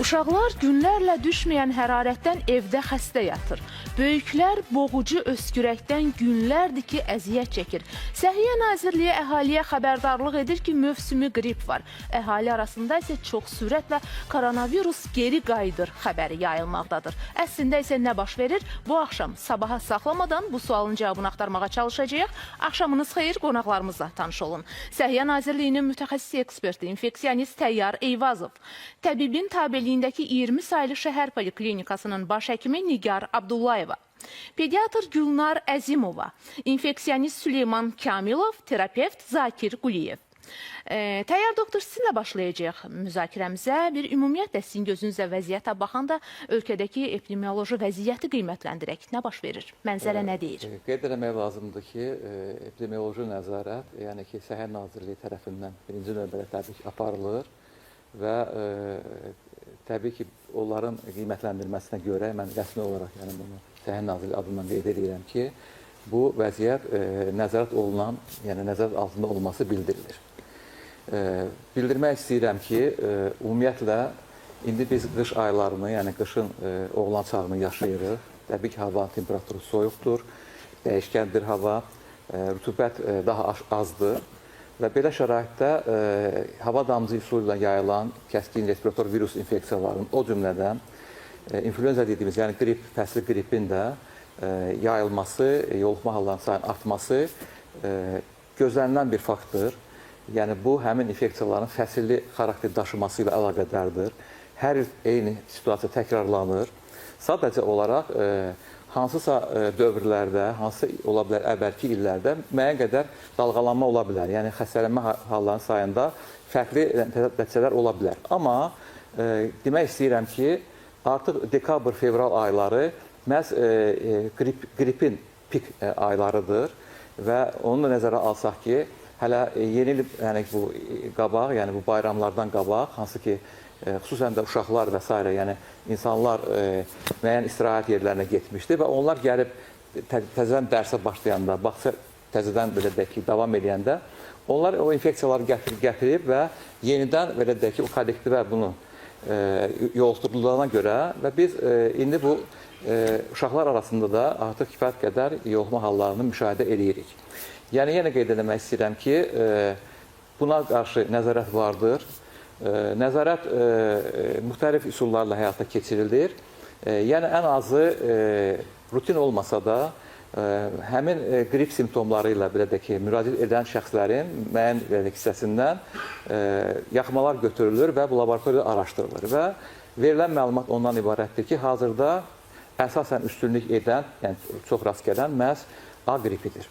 Uşaqlar günlərlə düşməyən hərarətdən evdə xəstə yatır. Böyüklər boğucu öskürəkdən günlərdir ki, əziyyət çəkir. Səhiyyə Nazirliyi əhaliyə xəbərdarlıq edir ki, mövsümi qrip var. Əhali arasında isə çox sürətlə koronavirus geri qayıdır xəbəri yayılmaqdadır. Əslində isə nə baş verir? Bu axşam sabaha saxlamadan bu sualın cavabını axtarmağa çalışacağıq. Axşamınız xeyir, qonaqlarımızla tanış olun. Səhiyyə Nazirliyinin mütəxəssis eksperti, infeksionist Təyyar Eyvazov, təbibin tabeliyindəki 20 saylı şəhər poliklinikasının baş həkimi Nigar Abdullayeva, pediatr Gülnar Əzimova, infeksionist Süleyman Kamilov, terapevt Zakir Quliyev. Təyyar doktor, sizinlə başlayacaq müzakirəmizə. Bir ümumiyyətlə sizin gözünüzlə vəziyyətə baxanda ölkədəki epidemioloji vəziyyəti qiymətləndirək. Nə baş verir? Mənzərə nə deyir? Qeyd eləmək lazımdır ki, epidemioloji nəzarət, yəni ki, Səhiyyə Nazirliyi tərəfindən birinci növbədə təbii ki, aparılır və təbii ki, onların qiymətləndirməsinə görə mən rəsmi olaraq, yəni bunu Səhiyyə Nazirliyi adından qeyd edirəm ki, bu vəziyyət nəzarət olunan, yəni nəzarət altında olması bildirilir. Bildirmək istəyirəm ki, ümumiyyətlə, indi biz qış aylarını, yəni qışın oğlan çağını yaşayırıq. Təbii ki, hava temperaturu soyuqdur, dəyişkəndir hava, rütubət daha azdır və belə şəraitdə hava damcı üsulu ilə yayılan kəskin respirator virus infeksiyalarının, o cümlədən influenza dediyimiz, yəni qrip, fəsli qripin də yayılması, yoluxma hallarının sayının artması gözlənilən bir faktdır. Yəni, bu, həmin infeksiyaların fəsilli xarakter daşıması ilə əlaqədardır. Hər il eyni situasiya təkrarlanır. Sadəcə olaraq, hansısa dövrlərdə, hansısa ola bilər əvvəlki illərdə müəyyən qədər dalğalanma ola bilər. Yəni, xəstələnmə hallarının sayında fərqli nəticələr ola bilər. Amma demək istəyirəm ki, artıq dekabr-fevral ayları məhz qripin pik aylarıdır və onu da nəzərə alsaq ki, hələ yeni il, yəni bu qabaq, yəni bu bayramlardan qabaq, hansı ki, xüsusən də uşaqlar və s. yəni insanlar müəyyən istirahət yerlərinə getmişdi və onlar gəlib təzədən dərsə başlayanda, baxsa təzədən belə deyək ki, davam edəndə, onlar o infeksiyaları gətirib və yenidən belə deyək ki, o kollektivə bunu yoluxdurulduğuna görə və biz indi bu uşaqlar arasında da artıq kifayət qədər yoluxma hallarını müşahidə edirik. Yəni, yenə qeyd eləmək istəyirəm ki, buna qarşı nəzarət vardır. Nəzarət müxtəlif üsullarla həyata keçirilir. Yəni, ən azı rutin olmasa da, həmin qrip simptomları ilə belə də ki, müraciət edən şəxslərin müəyyən hissəsindən yaxmalar götürülür və bu laboratoriyada araşdırılır. Və verilən məlumat ondan ibarətdir ki, hazırda əsasən üstünlük edən, yəni çox rast gələn məhz A qripidir.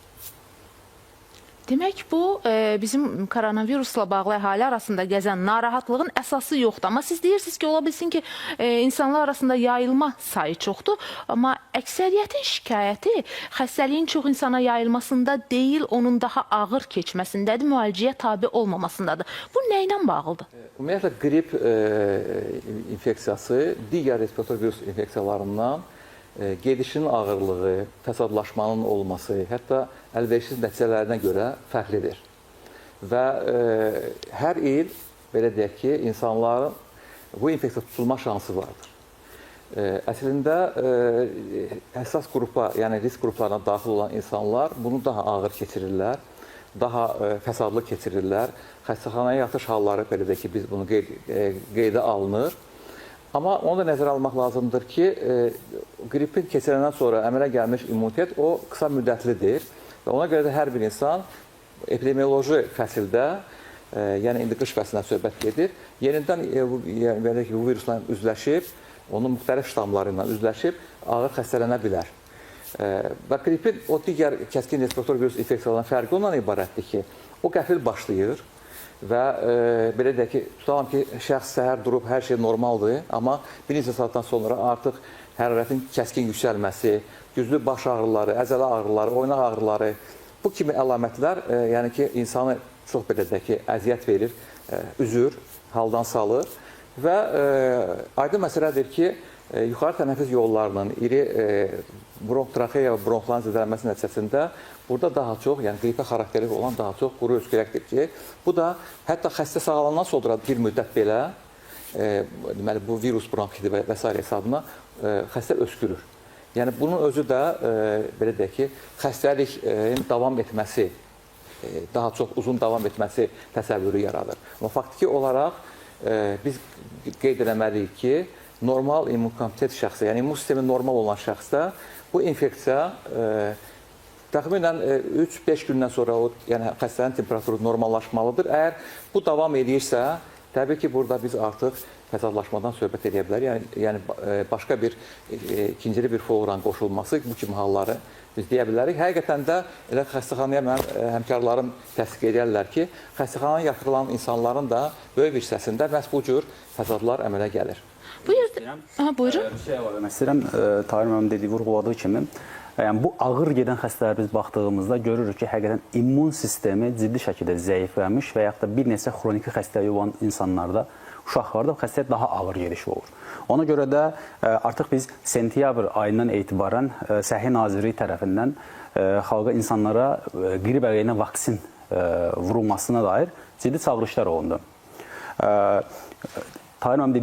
Demək, bu bizim koronavirusla bağlı əhali arasında gəzən narahatlığın əsası yoxdur. Amma siz deyirsiniz ki, ola bilsin ki, insanlar arasında yayılma sayı çoxdur. Amma əksəriyyətin şikayəti xəstəliyin çox insana yayılmasında deyil, onun daha ağır keçməsindədir, müalicəyə tabi olmamasındadır. Bu nə ilə bağlıdır? Ümumiyyətlə, qrip infeksiyası digər respirator virus infeksiyalarından gedişinin ağırlığı, fəsadlaşmanın olması, hətta əlverişsiz nəticələrinə görə fərqlidir. Və hər il, belə deyək ki, insanların bu infeksiya tutulma şansı vardır. Əslində, həssas qrupa, yəni risk qruplarına daxil olan insanlar bunu daha ağır keçirirlər, daha fəsadlı keçirirlər. Xəstəxanaya yatış halları, belə deyək ki, biz bunu qeydə alınır. Amma onu da nəzərə almaq lazımdır ki, qripin keçirəndən sonra əmələ gəlmiş immunitet o qısa müddətlidir və ona görə də hər bir insan epidemioloji fəsildə, yəni indi qış fəsindən söhbət gedir, yenidən bu virusla üzləşib, onun müxtəlif ştamları ilə üzləşib ağır xəstələnə bilər. Və qripin o digər kəskin respirator virus infeksiyalarından fərqi ondan ibarətdir ki, o qəfil başlayır və belə deyək ki, tutalım ki, şəxs səhər durub, hər şey normaldır, amma bir neçə saatdan sonra artıq hərarətin kəskin yüksəlməsi, güclü baş ağrıları, əzələ ağrıları, oynaq ağrıları, bu kimi əlamətlər yəni ki, insanı çox belə də ki, əziyyət verir, üzür, haldan salır və aydın məsələdir ki, yuxarı tənəffüs yollarının iri bronx-traxeya və bronxların zədələnməsi nəticəsində burada daha çox, yəni qripə xarakterli olan daha çox quru öskürəkdir ki, bu da hətta xəstə sağalandan sonra bir müddət belə deməli, bu virus bronxiti və s. hesabına xəstə öskürür. Yəni, bunun özü də, belə deyək ki, xəstəliyin davam etməsi, daha çox uzun davam etməsi təsəvvürü yaradır. Amma faktiki olaraq biz qeyd eləməliyik ki, normal immunkomitet şəxsə, yəni immun sistemi normal olan şəxsdə bu infeksiya təxminən 3-5 gündən sonra yəni xəstənin temperaturu normallaşmalıdır. Əgər bu davam edirsə, təbii ki, burada biz artıq fəsadlaşmadan söhbət edə bilərik. Yəni başqa bir ikincili bir florun qoşulması bu kimi halları biz deyə bilərik. Həqiqətən də elə xəstəxanaya mənim həmkarlarım təsdiq edirlər ki, xəstəxanaya yatırılan insanların da böyük bir hissəsində məhz bu cür fəsadlar əmələ gəlir. Buyurun. Bir şey var demək istəyirəm. Tahir müəllim dediyi, vurğuladığı kimi, yəni bu ağır gedən xəstələrə biz baxdığımızda görürük ki, həqiqətən immun sistemi ciddi şəkildə zəifləmiş və yaxud da bir neçə xroniki xəstəliyi olan insanlarda, uşaqlarda xəstəlik daha ağır gedişi olur. Ona görə də artıq biz sentyabr ayından etibarən Səhiyyə Nazirliyi tərəfindən xalqa, insanlara qrip əleyhinə vaksin vurulmasına dair ciddi çağırışlar olundu. Tahir müəllim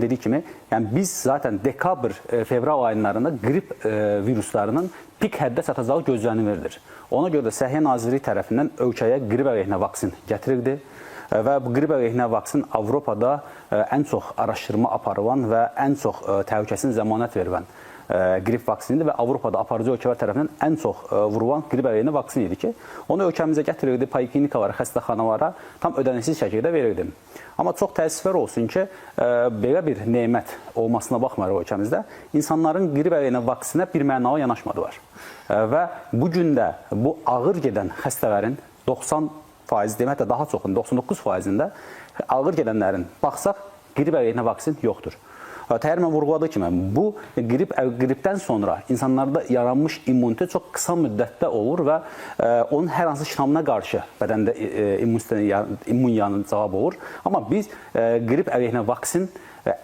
dediyi kimi, yəni biz zaten dekabr, fevral aylarında qrip viruslarının pik həddə çatacağı gözlənilirdir. Ona görə də Səhiyyə Nazirliyi tərəfindən ölkəyə qrip əleyhinə vaksin gətirildi və bu qrip əleyhinə vaksin Avropada ən çox araşdırma aparılan və ən çox təhlükəsini zəmanət verilən qrip vaksinidir və Avropada aparıcı ölkələr tərəfindən ən çox vurulan qrip əleyhinə vaksin idi ki, onu ölkəmizə gətirildi, poliklinikalara, xəstəxanalara tam ödənişsiz şəkildə verildi. Amma çox təəssüflər olsun ki, belə bir nemət olmasına baxmayaraq ölkəmizdə insanların qrip əleyhinə vaksinə bir mənalı yanaşmadılar. Və bu gün də bu ağır gedən xəstələrin 90%, demək də daha çoxun, 99%-ində ağır gedənlərin baxsaq, qrip əleyhinə vaksin yoxdur. Tahir müəllim vurğuladığı kimi, bu qripdən sonra insanlarda yaranmış immunitet çox qısa müddətdə olur və onun hər hansı ştamına qarşı bədəndə immun yanı cavab olur. Amma biz qrip əleyhinə vaksin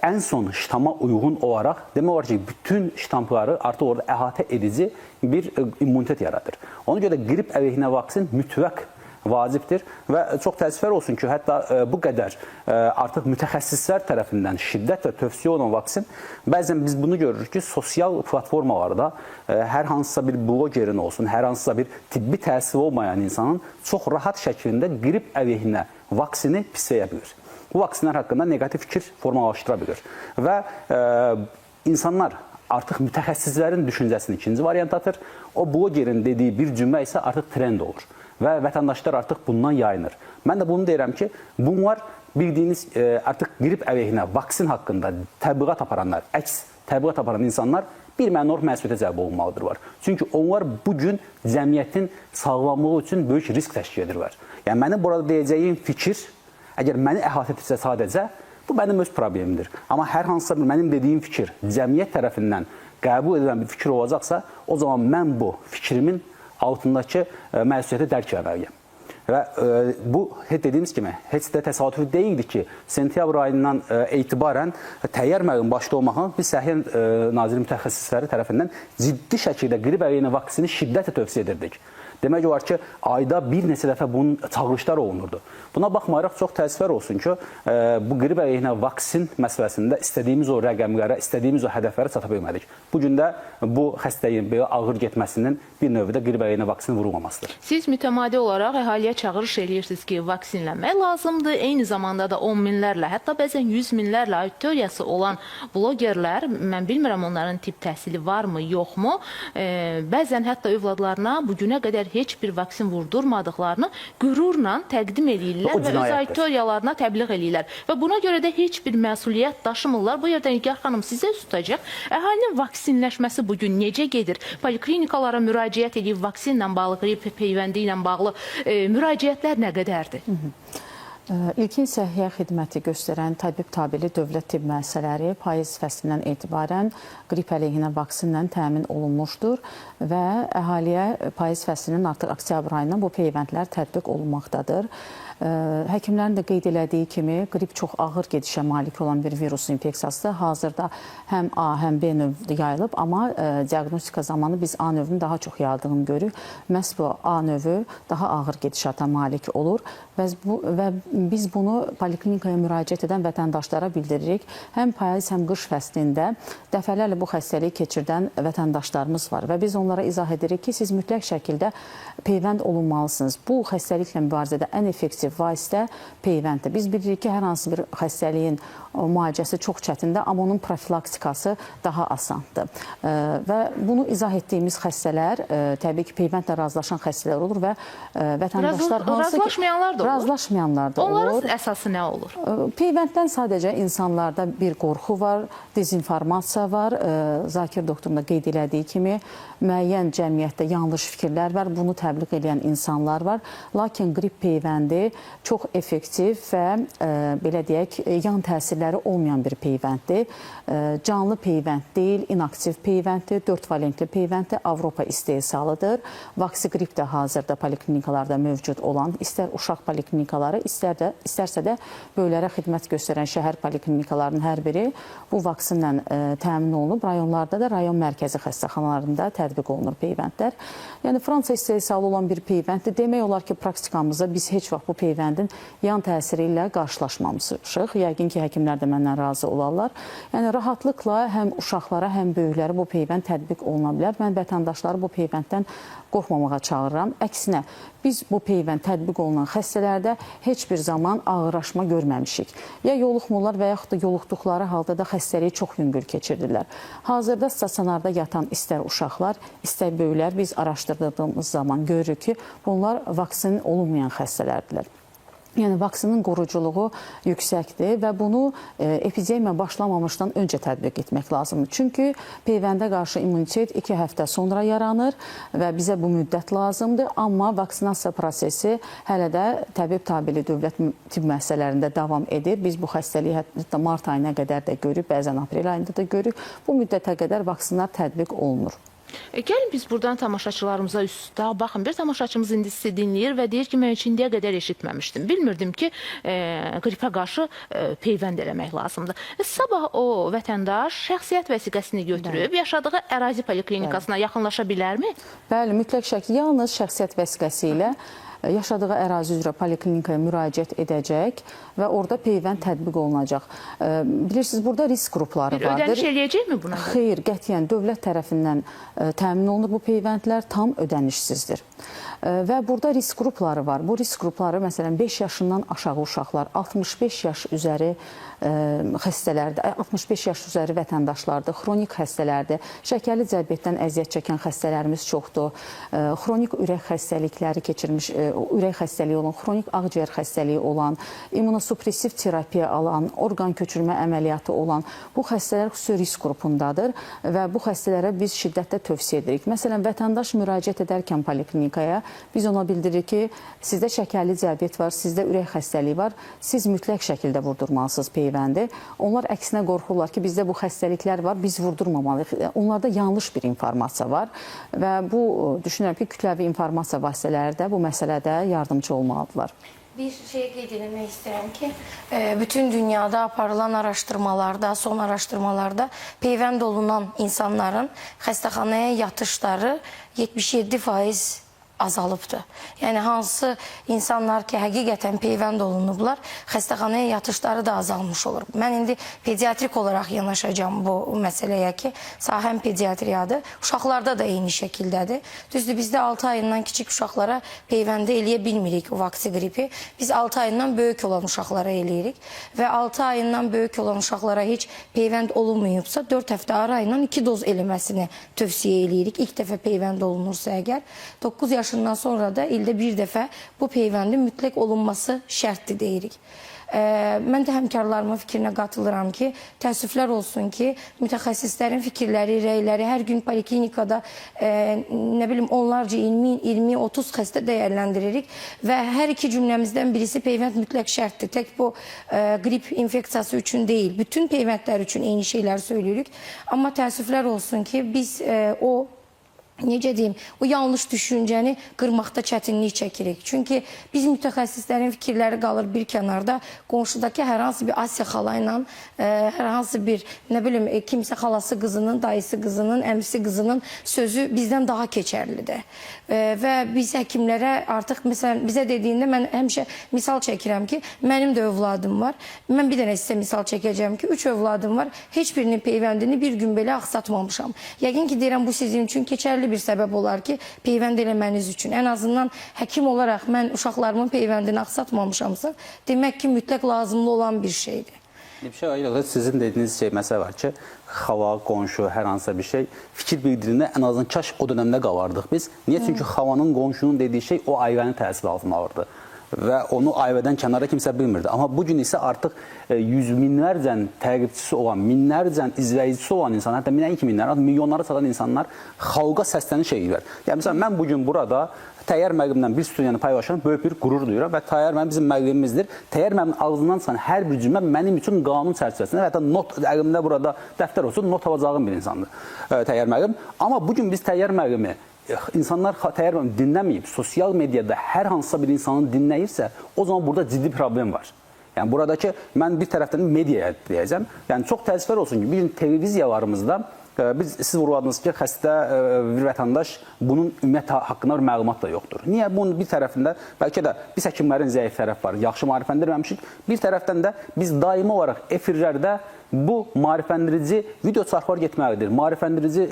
ən son ştama uyğun olaraq demək olar ki, bütün ştampları artıq orada əhatə edici bir immunitet yaradır. Ona görə qrip əleyhinə vaksin mütləq vacibdir və çox təəssüflər olsun ki, hətta bu qədər artıq mütəxəssislər tərəfindən şiddətlə tövsiyə olunan vaksin, bəzən biz bunu görürük ki, sosial platformalarda hər hansısa bir blogerin olsun, hər hansısa bir tibbi təsiri olmayan insanın çox rahat şəklində qrip əleyhinə vaksini pisləyə bilir. Bu vaksinlər haqqında negativ fikir formalaşdıra bilir və insanlar artıq mütəxəssislərin düşüncəsini ikinci variant atır, o blogerin dediyi bir cümlə isə artıq trend olur və vətəndaşlar artıq bundan yayınır. Mən də bunu deyirəm ki, bunlar bildiyiniz artıq qrip əleyhinə vaksin haqqında təbliğat aparanlar, əks təbliğat aparan insanlar bir mənor məsuliyyətə cəlb olunmalıdırlar. Çünki onlar bugün cəmiyyətin sağlamlığı üçün böyük risk təşkil edirlər. Yəni, mənim burada deyəcəyim fikir, əgər məni əhatə etsə sadəcə, bu mənim öz problemimdir. Amma hər hansısa bir mənim dediyim fikir cəmiyyət tərəfindən qəbul edilən bir fikir olacaqsa, o zaman mən bu fikrimin altındakı məsuliyyəti dərk etməliyəm. Və bu, dediyimiz kimi, heç də təsadüfi deyildi ki, sentyabr ayından etibarən təyyar müəllim başda olmaqla biz Səhiyyə Nazirliyi mütəxəssisləri tərəfindən ciddi şəkildə qrip əleyhinə vaksini şiddətlə tövsiyə edirdik. Demək olar ki, ayda bir neçə dəfə bunun çağırışlar olunurdu. Buna baxmayaraq çox təəssüflər olsun ki, bu qrip əleyhinə vaksin məsələsində istədiyimiz o rəqəmlərə, istədiyimiz o hədəflərə çata bilmədik. Bugün də bu xəstəliyin belə ağır getməsinin bir növü də qrip əleyhinə vaksin vurulmamasıdır. Siz mütəmadi olaraq əhaliyə çağırış edirsiniz ki, vaksinlənmək lazımdır. Eyni zamanda da 10 minlərlə, hətta bəzən 100 minlərlə auditoriyası olan blogerlər, mən bilmirəm onların tibb təhsili varmı, yoxmu, bəzən hətta övladlarına bugünə qədər heç bir vaksin vurdurmadıqlarını qürurla təqdim edirlər və öz auditoriyalarına təbliğ edirlər. Və buna görə də heç bir məsuliyyət daşımırlar. Bu yerdə Nigar xanım sizə tutacaq. Əhalinin vaksinləşməsi bugün necə gedir? Poliklinikalara müraciət edib vaksinlə bağlı, qrip peyvəndi ilə bağlı müraciətlər nə qədərdir? İlkin səhiyyə xidməti göstərən təbib tabeli dövlət tibb müəssisələri payız fəslindən etibarən qrip əleyhinə vaksinlə təmin olunmuşdur və əhaliyə payız fəslinin artıq oktyabr ayından bu peyvəndlər tətbiq olunmaqdadır. Həkimlərin də qeyd elədiyi kimi qrip çox ağır gedişə malik olan bir virus infeksiyasıdır. Hazırda həm A, həm B növü yayılıb, amma diaqnostika zamanı biz A növünün daha çox yayıldığını görürük. Məhz bu A növü daha ağır gedişata malik olur və biz bunu poliklinikaya müraciət edən vətəndaşlara bildiririk. Həm payız, həm qış fəslində dəfələrlə bu xəstəliyi keçirdən vətəndaşlarımız var və biz onlara izah edirik ki, siz mütləq şəkildə peyvənd olunmalısınız. Bu xəstəliklə mübarizədə ən effektiv vasitə peyvənddir. Biz bilirik ki, hər hansı bir xəstəliyin müalicəsi çox çətindir, amma onun profilaktikası daha asandır. Və bunu izah etdiyimiz xəstələr təbii ki, peyvəndlə razılaşan xəstələr olur və vətəndaşlar razılaşmayanlar da olur. Razılaşmayanlar da olur. Onların əsası nə olur? Peyvənddən sadəcə insanlarda bir qorxu var, dezinformasiya var. Zakir doktorun da qeyd elədiyi kimi müəyyən cəmiyyətdə yanlış fikirlər var, bunu təbliğ edən insanlar var. Lakin qrip peyvəndi çox effektiv və belə deyək, yan təsirləri olmayan bir peyvənddir. Canlı peyvənd deyil, inaktiv peyvənddir, 4 valentli peyvənddir, Avropa istehsalıdır. Vaksigrip də hazırda poliklinikalarda mövcud olan, istər uşaq poliklinikaları, istərsə də böyüklərə xidmət göstərən şəhər poliklinikalarının hər biri bu vaksinlə təmin olunub. Rayonlarda da rayon mərkəzi xəstəxanalarında tətbiq olunur peyvəndlər. Yəni Fransa istehsalı olan bir peyvənddir. Demək olar ki, praktikamızda biz heç vaxt bu peyvəndin yan təsiri ilə qarşılaşmamışıq. Yəqin ki, həkimlər də məndən razı olarlar. Yəni rahatlıqla həm uşaqlara, həm böyüklərə bu peyvənd tətbiq oluna bilər. Mən vətəndaşları bu peyvənddən qorxmamağa çağırıram. Əksinə, biz bu peyvənd tətbiq olunan xəstələrdə heç bir zaman ağırlaşma görməmişik. Ya yoluxmurlar və yaxud da yoluxduqları halda da xəstəliyi çox yüngül keçirdirlər. Hazırda stasionarda yatan istər uşaqlar, istər böyüklər biz araşdırdığımız zaman görürük ki, bunlar vaksin olunmayan xəstələrdirlər. Yəni, vaksinin qoruculuğu yüksəkdir və bunu epidemiya başlamamışdan öncə tətbiq etmək lazımdır. Çünki peyvəndə qarşı immunitet 2 həftə sonra yaranır və bizə bu müddət lazımdır. Amma vaksinasiya prosesi hələ də təbib tabeli dövlət tibb müəssisələrində davam edir. Biz bu xəstəliyi hətta mart ayına qədər də görürük, bəzən aprel ayında da görürük. Bu müddətə qədər vaksinlar tətbiq olunur. Gəlin biz buradan tamaşaçılarımıza üstə baxın. Bir tamaşaçımız indi sizi dinləyir və deyir ki, mən heç indiyə qədər eşitməmişdim. Bilmirdim ki, qripə qarşı peyvənd eləmək lazımdır. Sabah o vətəndaş şəxsiyyət vəsiqəsini götürüb, yaşadığı ərazi poliklinikasına yaxınlaşa bilərmi? Bəli, mütləq şəkildə yalnız şəxsiyyət vəsiqəsi ilə yaşadığı ərazi üzrə poliklinikaya müraciət edəcək və orada peyvənd tətbiq olunacaq. Bilirsiniz, burada risk qrupları vardır. Ödəniş eləyəcəkmi buna? Xeyr, qətiyyən dövlət tərəfindən təmin olunur bu peyvəndlər, tam ödənişsizdir. Və burada risk qrupları var. Bu risk qrupları, məsələn, 5 yaşından aşağı uşaqlar, 65 yaş üzəri xəstələrdir, 65 yaş üzəri vətəndaşlardır, xronik xəstələrdir, şəkərli diabetdən əziyyət çəkən xəstələrimiz çoxdur, xronik ürək xəstəlikləri keçirmiş, ürək xəstəliyi olan, xronik ağciyər xəstəliyi olan, immunosupressiv terapiya alan, orqan köçürmə əməliyyatı olan bu xəstələr xüsusi risk qrupundadır və bu xəstələrə biz şiddətlə tövsiyə edirik. Məsələn, vətəndaş müraciət edərkən poliklinikaya biz ona bildiririk ki, sizdə şəkərli diabet var, sizdə ürək xəstəliyi var, siz mütləq şəkildə vurdurmalısınız peyvəndi. Onlar əksinə qorxurlar ki, bizdə bu xəstəliklər var, biz vurdurmamalıyıq. Onlarda yanlış bir informasiya var və bu, düşünürəm ki, kütləvi informasiya vasitələri də bu məsələdə yardımcı olmalıdırlar. Bir şey qeyd etmək istəyirəm ki, bütün dünyada aparılan araşdırmalarda, son araşdırmalarda peyvənd olunan insanların xəstəxanaya yatışları 77% azalıbdır. Yəni, hansı insanlar ki, həqiqətən peyvənd olunublar, xəstəxanaya yatışları da azalmış olur. Mən indi pediatrik olaraq yanaşacağım bu məsələyə ki, sahəm pediatriyadır. Uşaqlarda da eyni şəkildədir. Düzdür, bizdə 6 ayından kiçik uşaqlara peyvəndə eləyə bilmirik o vaksiqripi. Biz 6 ayından böyük olan uşaqlara eləyirik və 6 ayından böyük olan uşaqlara heç peyvənd olunmayıbsa, 4 həftə ara ilə 2 doz eləməsini tövsiyə eləyirik. İlk dəfə peyvənd olunursa əgər, 9 yaşından sonra da ildə bir dəfə bu peyvəndin mütləq olunması şərtdir deyirik. Mən də həmkarlarımın fikrinə qatılıram ki, təəssüflər olsun ki, mütəxəssislərin fikirləri, rəyləri hər gün poliklinikada nə bilim onlarca 20-30 xəstə dəyərləndiririk və hər iki cümləmizdən birisi peyvənd mütləq şərtdir. Tək bu qrip infeksiyası üçün deyil, bütün peyvəndlər üçün eyni şeylər söyləyirik. Amma təəssüflər olsun ki, biz necə deyim, o yanlış düşüncəni qırmaqda çətinlik çəkirik. Çünki biz mütəxəssislərin fikirləri qalır bir kənarda, qonşudakı hər hansı bir Asiya xala ilə, hər hansı bir, nə bilim, kimsə xalası qızının, dayısı qızının, əmisi qızının sözü bizdən daha keçərlidir. Və biz həkimlərə artıq, məsələn, bizə dediyində mən həmişə misal çəkirəm ki, mənim də övladım var. Mən bir dənə sizə misal çəkəcəm ki, 3 övladım var. Heç birinin peyvəndini bir gün belə axsatmamışam. Yəqin ki, deyirəm, bu sizin üçün keçərli bir səbəb olar ki, peyvənd eləməniz üçün. Ən azından həkim olaraq mən uşaqlarımın peyvəndini axsatmamışamsa, demək ki, mütləq lazımlı olan bir şeydir. Bir şey var, sizin dediyiniz məsələ var ki, xava, qonşu, hər hansısa bir şey fikir bildirimdə ən azından kaş o dönəmdə qalardıq biz. Niyə? Çünki xavanın, qonşunun dediyi şey o ayvənin təsiri altında alırdı. Və onu ayvədən kənara kimsə bilmirdi. Amma bugün isə artıq yüz minlərcə təqibçisi olan, minlərcə izləyicisi olan insanlar, hətta minə 2 minlər, milyonlara çatan insanlar xalqa səslənir şeylər. Yəni, məsələn, mən bugün burada Təyyar müəllimdən bir studiyanı paylaşan böyük bir qürur duyuram və Təyyar müəllim bizim müəllimimizdir. Təyyar müəllimin ağzından çıxan hər bir cümlə mənim üçün qanun çərçivəsində və hətta not əlimdə burada dəftər olsun, not alacağım bir insandır Təyyar müəllim. Amma bugün biz Təyyar müəllimi İnsanlar Təyyar müəllimi dinləməyib, sosial mediada hər hansısa bir insanı dinləyirsə, o zaman burada ciddi problem var. Yəni, buradakı, mən bir tərəfdən mediaya deyəcəm, yəni çox təəssüflər olsun ki, bir gün televiziyalarımızda siz vurguladınız ki, xəstə bir vətəndaş bunun ümumiyyət haqqında bir məlumat da yoxdur. Niyə? Bunun bir tərəfində bəlkə də biz həkimlərin zəif tərəf var, yaxşı maarifləndirməmişik. Bir tərəfdən də biz daimi olaraq efirlərdə bu maarifləndirici video çarxlar getməlidir, maarifləndirici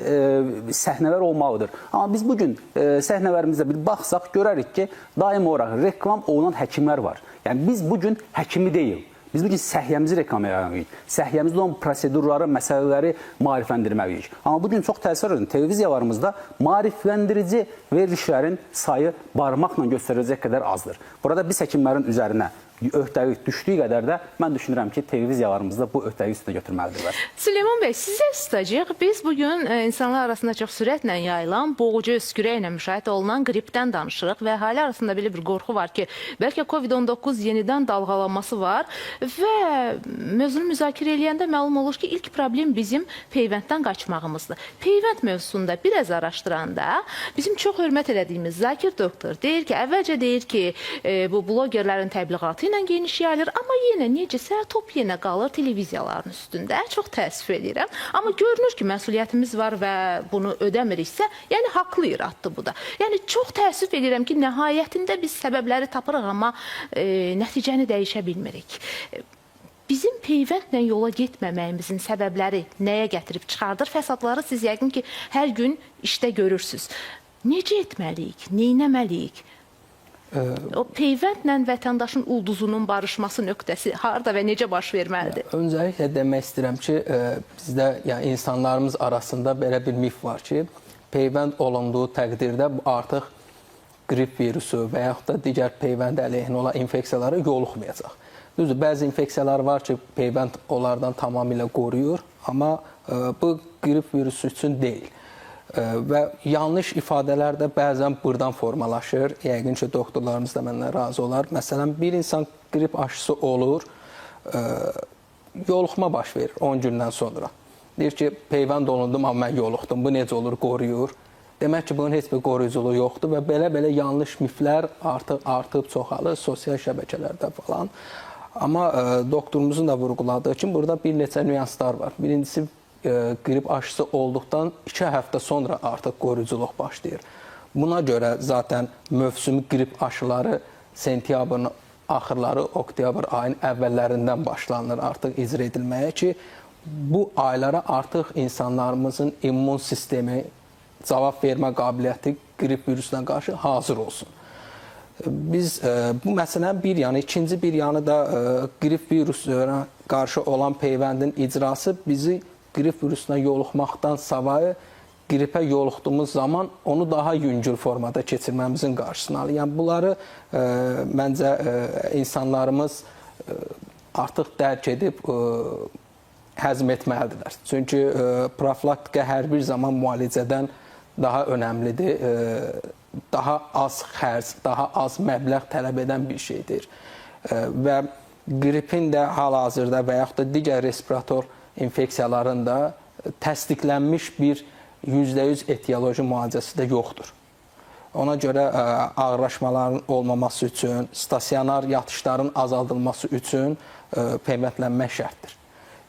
səhnələr olmalıdır. Amma biz bugün səhnələrimizdə bir baxsaq, görərik ki, daimi olaraq reklam olunan həkimlər var. Yəni, biz bugün həkimi deyil. Biz bugün səhiyyəmizi reklam edəliyik. Səhiyyəmizdə olan prosedurları, məsələləri maarifləndirməliyik. Amma bugün çox təəssüf edin, televiziyalarımızda maarifləndirici verilişlərin sayı barmaqla göstəriləcək qədər azdır. Burada biz həkimlərin üzərinə öhdəlik düşdüyü qədər də mən düşünürəm ki, televiziyalarımızda bu öhdəlik üstünə götürməlidirlər. Süleyman bəy, sizə istəyəcək. Biz bugün insanlar arasında çox sürətlə yayılan, boğucu öskürək ilə müşahidə olunan qripdən danışırıq və əhali arasında belə bir qorxu var ki, bəlkə COVID-19 yenidən dalğalanması var və mövzunu müzakirə eləyəndə məlum olur ki, ilk problem bizim peyvənddən qaçmağımızdır. Peyvənd mövzusunda biraz araşdıranda bizim çox hörmət elədiyimiz Zakir doktor deyir ki, əvvəlcə deyir ki, bu blogerlərin təbliğatı ilə geniş yayılır, amma yenə necəsə top yenə qalır televiziyaların üstündə. Çox təəssüf edirəm. Amma görünür ki, məsuliyyətimiz var və bunu ödəmiriksə, yəni haqlı iraddır bu da. Yəni çox təəssüf edirəm ki, nəhayətində biz səbəbləri tapırıq, amma nəticəni dəyişə bilmirik. Bizim peyvəndlə yola getməməyimizin səbəbləri nəyə gətirib çıxardır? Fəsadları siz yəqin ki, hər gün işdə görürsünüz. Necə etməliyik? Neynəməliyik? O peyvəndlə vətəndaşın ulduzunun barışması nöqtəsi harada və necə baş verməlidir? Öncəliklə demək istəyirəm ki, bizdə insanlarımız arasında belə bir mif var ki, peyvənd olunduğu təqdirdə artıq qrip virusu və yaxud da digər peyvənd əleyhinə olan infeksiyalara yoluxmayacaq. Düzdür, bəzi infeksiyalar var ki, peyvənd onlardan tamamilə qoruyur, amma bu qrip virusu üçün deyil. Və yanlış ifadələr də bəzən buradan formalaşır. Yəqin ki, doktorlarımız da məndən razı olar. Məsələn, bir insan qrip aşısı olur, yoluxma baş verir 10 gündən sonra. Deyir ki, peyvənd olundum, amma mən yoluxdum. Bu necə olur? Qoruyur. Demək ki, bunun heç bir qoruyuculuğu yoxdur və belə yanlış miflər artıb çoxalır sosial şəbəkələrdə falan. Amma doktorumuzun da vurğuladığı kimi burada bir neçə nüanslar var. Birincisi, qrip aşısı olduqdan 2 həftə sonra artıq qoruyuculuq başlayır. Buna görə zaten mövsümi qrip aşıları sentyabrın axırları, oktyabr ayın əvvəllərindən başlanır artıq icra edilməyə ki, bu aylara artıq insanlarımızın immun sistemi, cavab vermə qabiliyyəti qrip virusuna qarşı hazır olsun. Biz bu məsələnin bir yanı, ikinci bir yanı da qrip virusuna qarşı olan peyvəndin icrası bizi qrip virusuna yoluxmaqdan savayı qripə yoluxduğumuz zaman onu daha yüngül formada keçirməmizin qarşısını alır. Yəni bunları məncə insanlarımız artıq dərk edib həzm etməlidirlər. Çünki profilaktika hər bir zaman müalicədən daha önəmlidir, daha az xərc, daha az məbləğ tələb edən bir şeydir. Və qripin də hal-hazırda və yaxud da digər respirator infeksiyaların da təsdiqlənmiş bir %100 etioloji müalicəsi də yoxdur. Ona görə ağırlaşmaların olmaması üçün, stasionar yatışların azaldılması üçün peyvəndlənmək şərtdir.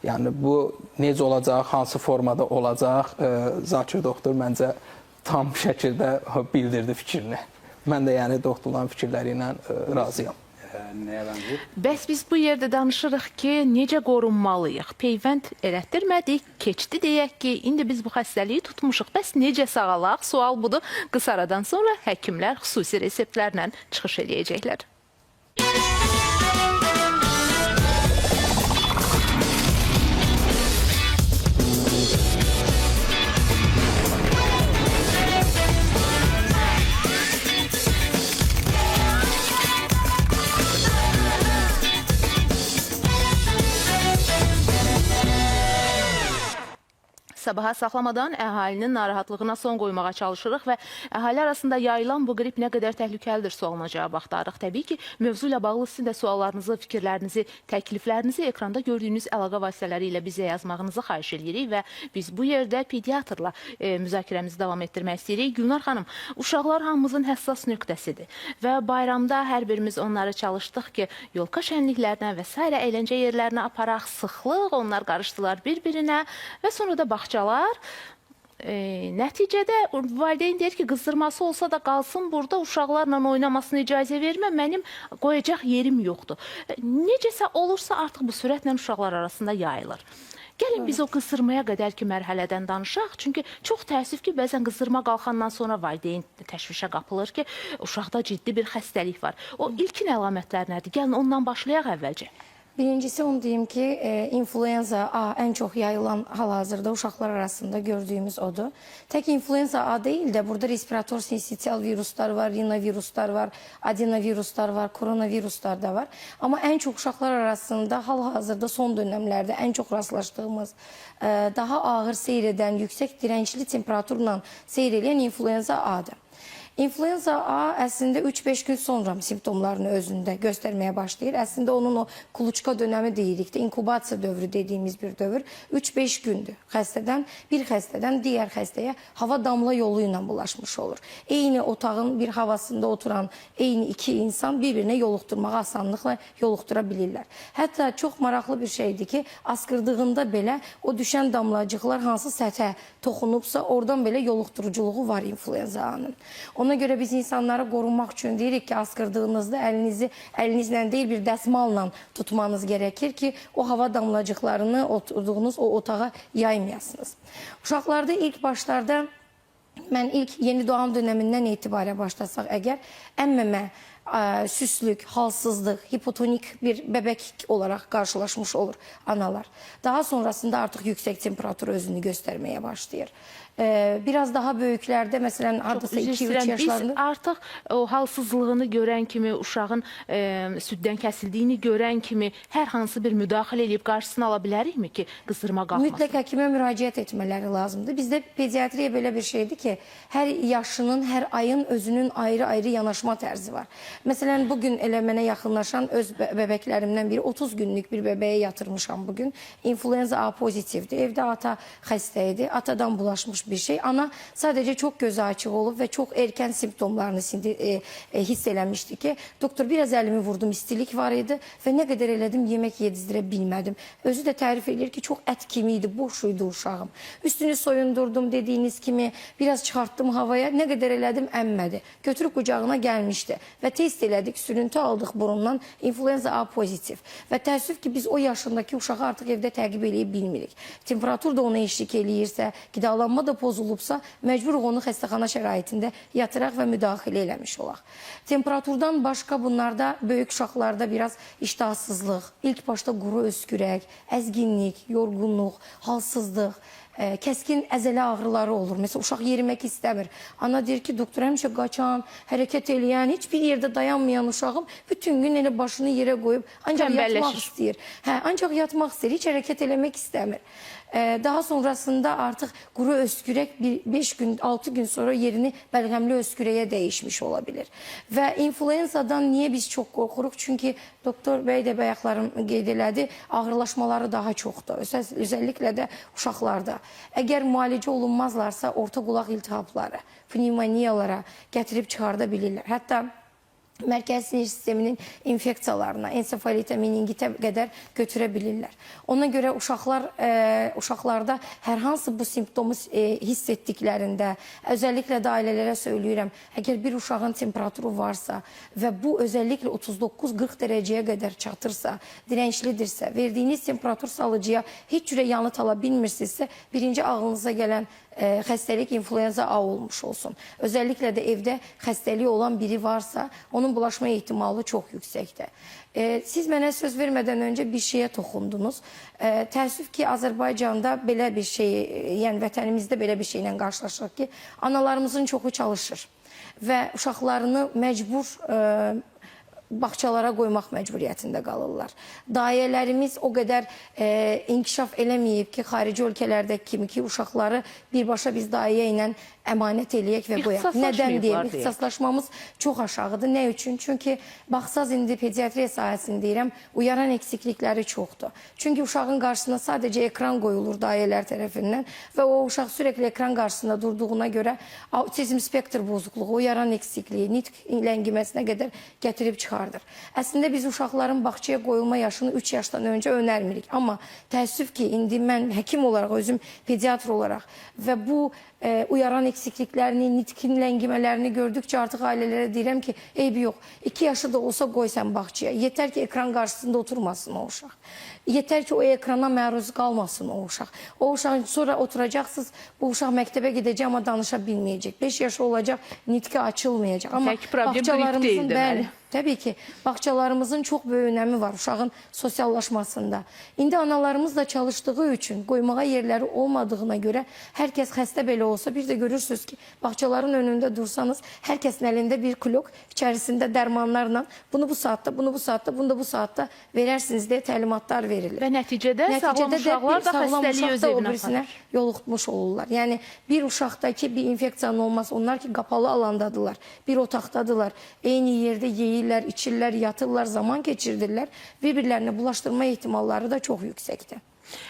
Yəni bu necə olacaq, hansı formada olacaq, Zakir doktor məncə tam şəkildə bildirdi fikrini. Mən də yəni doktorların fikirləri ilə razıyam. Nəyə bənzəyir? Bəs biz bu yerdə danışırıq ki, necə qorunmalıyıq? Peyvənd elətdirmədik, keçdi deyək ki, indi biz bu xəstəliyi tutmuşuq. Bəs necə sağalaq? Sual budur. Qısa aradan sonra həkimlər xüsusi reseptlərlə çıxış edəcəklər. Sabaha saxlamadan əhalinin narahatlığına son qoymağa çalışırıq və əhali arasında yayılan bu qrip nə qədər təhlükəlidir sualına cavab axtarırıq. Təbii ki, mövzu ilə bağlı sizin də suallarınızı, fikirlərinizi, təkliflərinizi ekranda gördüyünüz əlaqə vasitələri ilə bizə yazmağınızı xahiş edirik və biz bu yerdə pediatrla müzakirəmizi davam etdirmək istəyirik. Gülnar xanım, uşaqlar hamımızın həssas nöqtəsidir və bayramda hər birimiz onları çalışdıq ki, yolka şənliklərinə və s. əyləncə yerlərinə aparaq, sıxlıq, onlar qarışdılar bir-birinə və sonra da baxacaqlar. Nəticədə valideyn deyir ki, qızdırması olsa da qalsın burada, uşaqlarla oynamasına icazə vermə, mənim qoyacaq yerim yoxdur. Necəsə olursa artıq bu sürətlə uşaqlar arasında yayılır. Gəlin biz o qızdırmaya qədərki mərhələdən danışaq. Çünki çox təəssüf ki, bəzən qızdırma qalxandan sonra valideyn təşvişə qapılır ki, uşaqda ciddi bir xəstəlik var. O ilkin əlamətlər nədir? Gəlin ondan başlayaq əvvəlcə. Birincisi onu deyim ki, influenza A ən çox yayılan hal-hazırda uşaqlar arasında gördüyümüz odur. Tək influenza A deyil də, burada respirator sinsitial viruslar var, rinoviruslar var, adenoviruslar var, koronaviruslar da var. Amma ən çox uşaqlar arasında hal-hazırda son dönəmlərdə ən çox rastlaşdığımız, daha ağır seyr edən, yüksək dirənçli temperaturla seyr edən influenza A-dır. İnfluenza A əslində 3-5 gün sonra simptomlarını özündə göstərməyə başlayır. Əslində onun o kuluçka dönəmi deyirik də, inkubasiya dövrü dediyimiz bir dövr 3-5 gündür. Bir xəstədən digər xəstəyə hava damla yolu ilə bulaşmış olur. Eyni otağın bir havasında oturan eyni iki insan bir-birinə yoluxdurmağa asanlıqla yoluxdura bilirlər. Hətta çox maraqlı bir şeydir ki, askırdığında belə o düşən damlacıqlar hansı səthə toxunubsa, oradan belə yoluxduruculuğu var influenza A-nın. Ona görə biz insanları qorunmaq üçün deyirik ki, askırdığınızda əlinizlə deyil bir dəsmalla tutmanız gərəkir ki, o hava damlacıqlarını oturduğunuz o otağa yaymayasınız. Uşaqlarda ilk başlarda, mən ilk yeni doğan dönəmindən etibarə başlasaq əgər, əmməmə, süslük, halsızlıq, hipotonik bir bəbək olaraq qarşılaşmış olur analar. Daha sonrasında artıq yüksək temperatur özünü göstərməyə başlayır. Biraz daha böyüklərdə, məsələn, hardasa 2-3 yaşlarında... Biz artıq o halsızlığını görən kimi, uşağın süddən kəsildiyini görən kimi hər hansı bir müdaxilə edib qarşısını ala bilərikmi ki, qızdırma qalxmasın? Mütləq həkimə müraciət etmələri lazımdır. Bizdə pediatriya belə bir şeydir ki, hər yaşının, hər ayın özünün ayrı-ayrı yanaşma tərzi var. Məsələn, bugün elə mənə yaxınlaşan öz bəbəklərimdən biri 30 günlük bir bəbəyə yatırmışam bugün. İnfluenza A pozitivdir. Evdə ata xəstə idi. Atadan bulaşmış bir şey. Ana sadəcə çox gözü açıq olub və çox erkən simptomlarını hiss eləmişdi ki, doktor biraz əlimi vurdum, istilik var idi və nə qədər elədim, yemək yedizdirə bilmədim. Özü də tərif edir ki, çox ət kimi idi, boş idi uşağım. Üstünü soyundurdum dediyiniz kimi, biraz çıxartdım havaya, nə qədər elədim, əmmədi. Götürüb qucağına gəlmişdi və test elədik, sürüntü aldıq burundan, influenza A pozitiv. Və təəssüf ki, biz o yaşındakı uşağı artıq evdə təqib eləyə bilmirik. Temperatur da ona eşlik eləyirsə, qidalanma da pozulubsa, məcbur onu xəstəxana şəraitində yatıraq və müdaxilə eləmiş olaq. Temperaturdan başqa bunlarda, böyük uşaqlarda biraz iştahsızlıq, ilk başda quru öskürək, əzginlik, yorğunluq, halsızlıq, kəskin əzələ ağrıları olur. Məsələn, uşaq yerimək istəmir. Ana deyir ki, doktor həmişə qaçan, hərəkət eləyən, heç bir yerdə dayanmayan uşağım bütün gün elə başını yerə qoyub ancaq yatmaq istəyir. Ancaq yatmaq istəyir, heç hərəkət eləmək istəmir. Daha sonrasında artıq quru öskürək 5 gün, 6 gün sonra yerini bəlğəmli öskürəyə dəyişmiş ola bilir. Və influenzadan niyə biz çox qorxuruq? Çünki doktor bəy də bayaqlarım qeyd elədi, ağırlaşmaları daha çoxdur. Özəlliklə də uşaqlarda. Əgər müalicə olunmazlarsa orta qulaq iltihabları, pnevmoniyalara gətirib çıxarda bilirlər. Hətta mərkəzi sinir sisteminin infeksiyalarına, ensefalitə, meningitə qədər götürə bilirlər. Ona görə uşaqlarda hər hansı bu simptomu hiss etdiklərində, özəlliklə də ailələrə söyləyirəm, əgər bir uşağın temperaturu varsa və bu özəlliklə 39-40 dərəcəyə qədər çatırsa, dirənclidirsə, verdiyiniz temperatur salıcıya heç cürə yanıt ala bilmirsinizsə, birinci ağlınıza gələn xəstəlik influenza A olmuş olsun. Özəlliklə də evdə xəstəliyi olan biri varsa, onun bulaşma ehtimalı çox yüksəkdir. Siz mənə söz vermədən öncə bir şeyə toxundunuz. Təəssüf ki, Azərbaycanda belə bir şey, yəni vətənimizdə belə bir şeylə qarşılaşırıq ki, analarımızın çoxu çalışır və uşaqlarını məcbur bağçalara qoymaq məcburiyyətində qalırlar. Dayələrimiz o qədər inkişaf eləməyib ki, xarici ölkələrdəki kimi ki, uşaqları birbaşa biz dayə ilə əmanət eləyək və qoyaq. Nədən deyim? İxtisaslaşmamız çox aşağıdır. Nə üçün? Çünki baxsaz indi pediatriya sahəsində deyirəm, uyaran eksiklikləri çoxdur. Çünki uşağın qarşısına sadəcə ekran qoyulur dayələr tərəfindən və o uşaq sürəkli ekran qarşısında durduğuna görə autizm spektr bozukluğu, uyaran eksikliyi, nitq ləngiməsinə qədər gətirib çıxardır. Əslində biz uşaqların bağçaya qoyulma yaşını 3 yaşdan öncə önərmirik. Amma təəssüf ki, indi mən həkim olaraq, özüm pediatr olaraq və bu uyaran eksikliklərini, nitqin ləngimələrini gördükcə artıq ailələrə deyirəm ki, eybi yox, 2 yaşı da olsa qoy sən bağçaya. Yetər ki, ekran qarşısında oturmasın o uşaq. Yetər ki, o ekrana məruz qalmasın o uşaq. O uşaq sonra oturacaqsınız, bu uşaq məktəbə gedəcək, amma danışa bilməyəcək. 5 yaşı olacaq, nitqi açılmayacaq. Amma bağçalarımızın, bəli, təbii ki, bağçalarımızın çox böyük önəmi var uşağın sosiallaşmasında. İndi analarımız da çalışdığı üçün qoymağa yerləri olmadığına görə hər kəs xəstə belə olsa, bir də görürsünüz ki, bağçaların önündə dursanız, hər kəsin əlində bir klok içərisində dərmanlarla bunu bu saatda, bunu bu saatda, bunu da bu saatda verərsiniz deyə təlimatlar verilir. Və nəticədə sağlam uşaqlar da xəstəliyi öz evinə aparır. Yoluxmuş olurlar. Yəni, bir uşaqdakı bir infeksiyanın olması, onlar ki, qapalı alandadılar, bir otaqdadılar, eyni yerdə yeyirlər, içirlər, yatırlar, zaman keçirdirlər, bir-birlərinə bulaşdırma ehtimalları da çox yüksəkdir.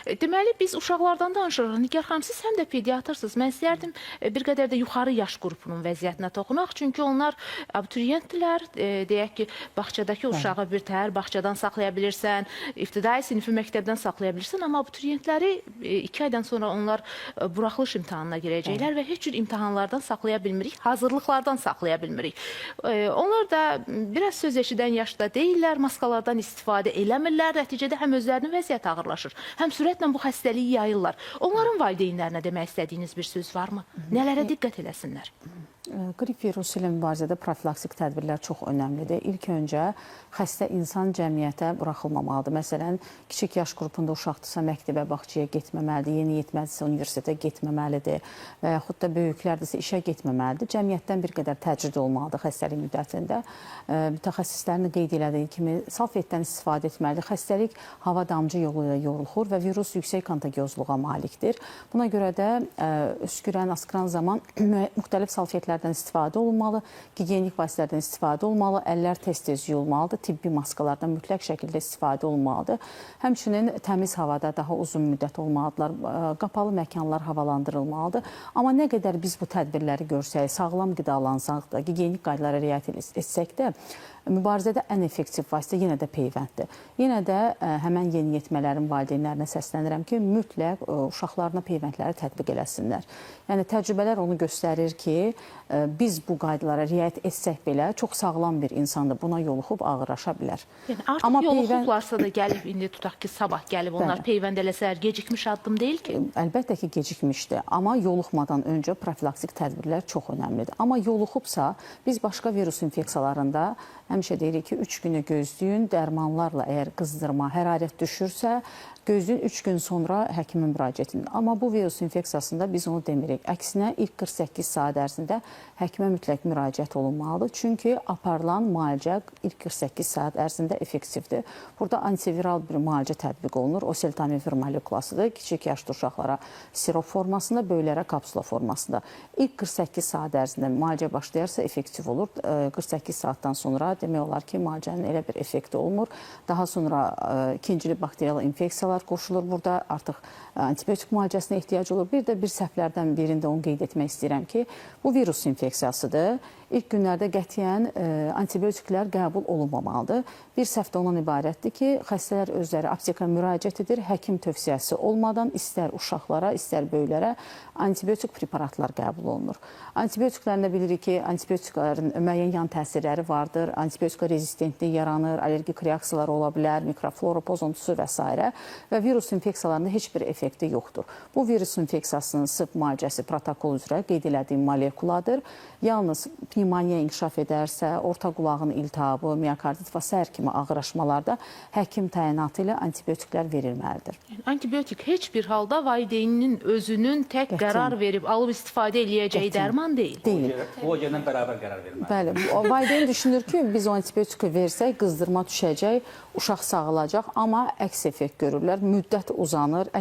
Deməli, biz uşaqlardan danışırıq. Nigar xanım, siz həm də pediatrsınız. Mən istəyərdim bir qədər də yuxarı yaş qrupunun vəziyyətinə toxunaq. Çünki onlar abituriyentdirlər. Deyək ki, bağçadakı uşağı bir təhər bağçadan saxlaya bilirsən, ibtidai sinifi məktəbdən saxlaya bilirsən. Amma abituriyentləri 2 aydan sonra onlar buraxılış imtahanına girəcəklər və heç cür imtahanlardan saxlaya bilmirik, hazırlıqlardan saxlaya bilmirik. Onlar da biraz söz eşidən yaşda deyirlər, maskalardan istifadə eləmirlər. Nəticədə həm özlərinin vəziyyəti ağırlaşır, həm sürətlə bu xəstəliyi yayırlar. Onların valideynlərinə demək istədiyiniz bir söz varmı? Nələrə diqqət eləsinlər? Qrip virusu ilə mübarizədə profilaksik tədbirlər çox önəmlidir. İlk öncə xəstə insan cəmiyyətə buraxılmamalıdır. Məsələn, kiçik yaş qrupunda uşaqdırsa məktəbə, bağçaya getməməlidir, yeniyetməlidirsə universitetə getməməlidir və yaxud da böyüklərdirsə işə getməməlidir. Cəmiyyətdən bir qədər təcrid olmalıdır xəstəlik müddətində. Mütəxəssislərin qeyd elədiyi kimi salfetdən istifadə etməlidir. Xəstəlik hava damcı yolu ilə yorulur və virus yüksək kontagiozluğa malikdir. Buna görə də öskürən, askıran zaman müxtəlif salfetlərdən istifadə olunmalı, gigiyenik vasitələrdən istifadə olunmalı, əllər tez-tez yuyulmalıdır, tibbi maskalardan mütləq şəkildə istifadə olunmalıdır. Həmçinin təmiz havada daha uzun müddət olmalıdırlar, qapalı məkanlar havalandırılmalıdır. Amma nə qədər biz bu tədbirləri görsək, sağlam qidalansaq da, gigiyenik qaydalara riayət etsək də, mübarizədə ən effektiv vasitə yenə də peyvənddir. Yenə də həmən yeniyetmələrin valideynlərinə səslənirəm ki, mütləq uşaqlarına peyvəndləri tətbiq eləsinlər. Yəni, təcrübələr onu göstərir ki, biz bu qaydalara riayət etsək belə çox sağlam bir insandır. Buna yoluxub ağırlaşa bilər. Yəni, artıq yoluxublarsa da gəlib, indi tutaq ki, sabah gəlib, onlar peyvənd eləsələr, gecikmiş addım deyil ki? Əlbəttə ki, gecikmişdir. Amma yoluxmadan öncə profilaksik tədbirlər çox önəmlidir. Amma yoluxubsa, biz başqa virus infeksiyalarında həmişə deyirik ki, 3 günü gözləyin, dərmanlarla əgər qızdırma, hərarət düşürsə, gözləyin 3 gün sonra həkimə müraciət edin. Amma bu virus infeksiyasında biz onu demirik. Əksinə ilk 48 saat ərzində həkimə mütləq müraciət olunmalıdır. Çünki aparılan müalicə ilk 48 saat ərzində effektivdir. Burada antiviral bir müalicə tətbiq olunur. Oseltamivir molekulasıdır. Kiçik yaşlı uşaqlara sirop formasında, böyüklərə kapsula formasında. İlk 48 saat ərzində müalicə başlayarsa effektiv olur. 48 saatdan sonra demək olar ki, müalicənin elə bir effekti olmur. Daha sonra ikincili bakterial infeksiyalar qoşulur. Burada artıq antibiotik müalicəsinə ehtiyac olur. Bir də bir səhvlərdən birində onu qeyd etmək istəyirəm ki, bu virus infeksiyasıdır. İlk günlərdə qətiyyən antibiotiklər qəbul olunmamalıdır. Bir səhv də ondan ibarətdir ki, xəstələr özləri aptekaya müraciət edir. Həkim tövsiyəsi olmadan istər uşaqlara, istər böyüklərə antibiotik preparatlar qəbul olunur. Antibiotiklərində bilirik ki, antibiotiklərin müəyyən yan təsirləri vardır. Antibiotika rezistentlik yaranır, allergik reaksiyalar ola bilər, mikroflora pozuntusu və s. Və virus infeksiyalarında heç bir effekti yoxdur. Bu virus infeksiyasının sırf müalicəsi protokol üzrə qeyd elədiyim molekuladır. Yalnız pnevmoniya inkişaf edərsə, orta qulağın iltihabı, miokardit və sair kimi ağırlaşmalarda həkim təyinatı ilə antibiotiklər verilməlidir. Antibiotik heç bir halda valideyninin özünün tək qərar verib, alıb istifadə eləyəcəyi dərman deyil. Deyil. Blogerlə bərabər qərar verməlidir. Bəli, valideyn düşünür ki, biz o antibiotika versək, qızdırma düşəcək, uşaq sağalacaq, amma əks effekt görürlər, müddət uzanır,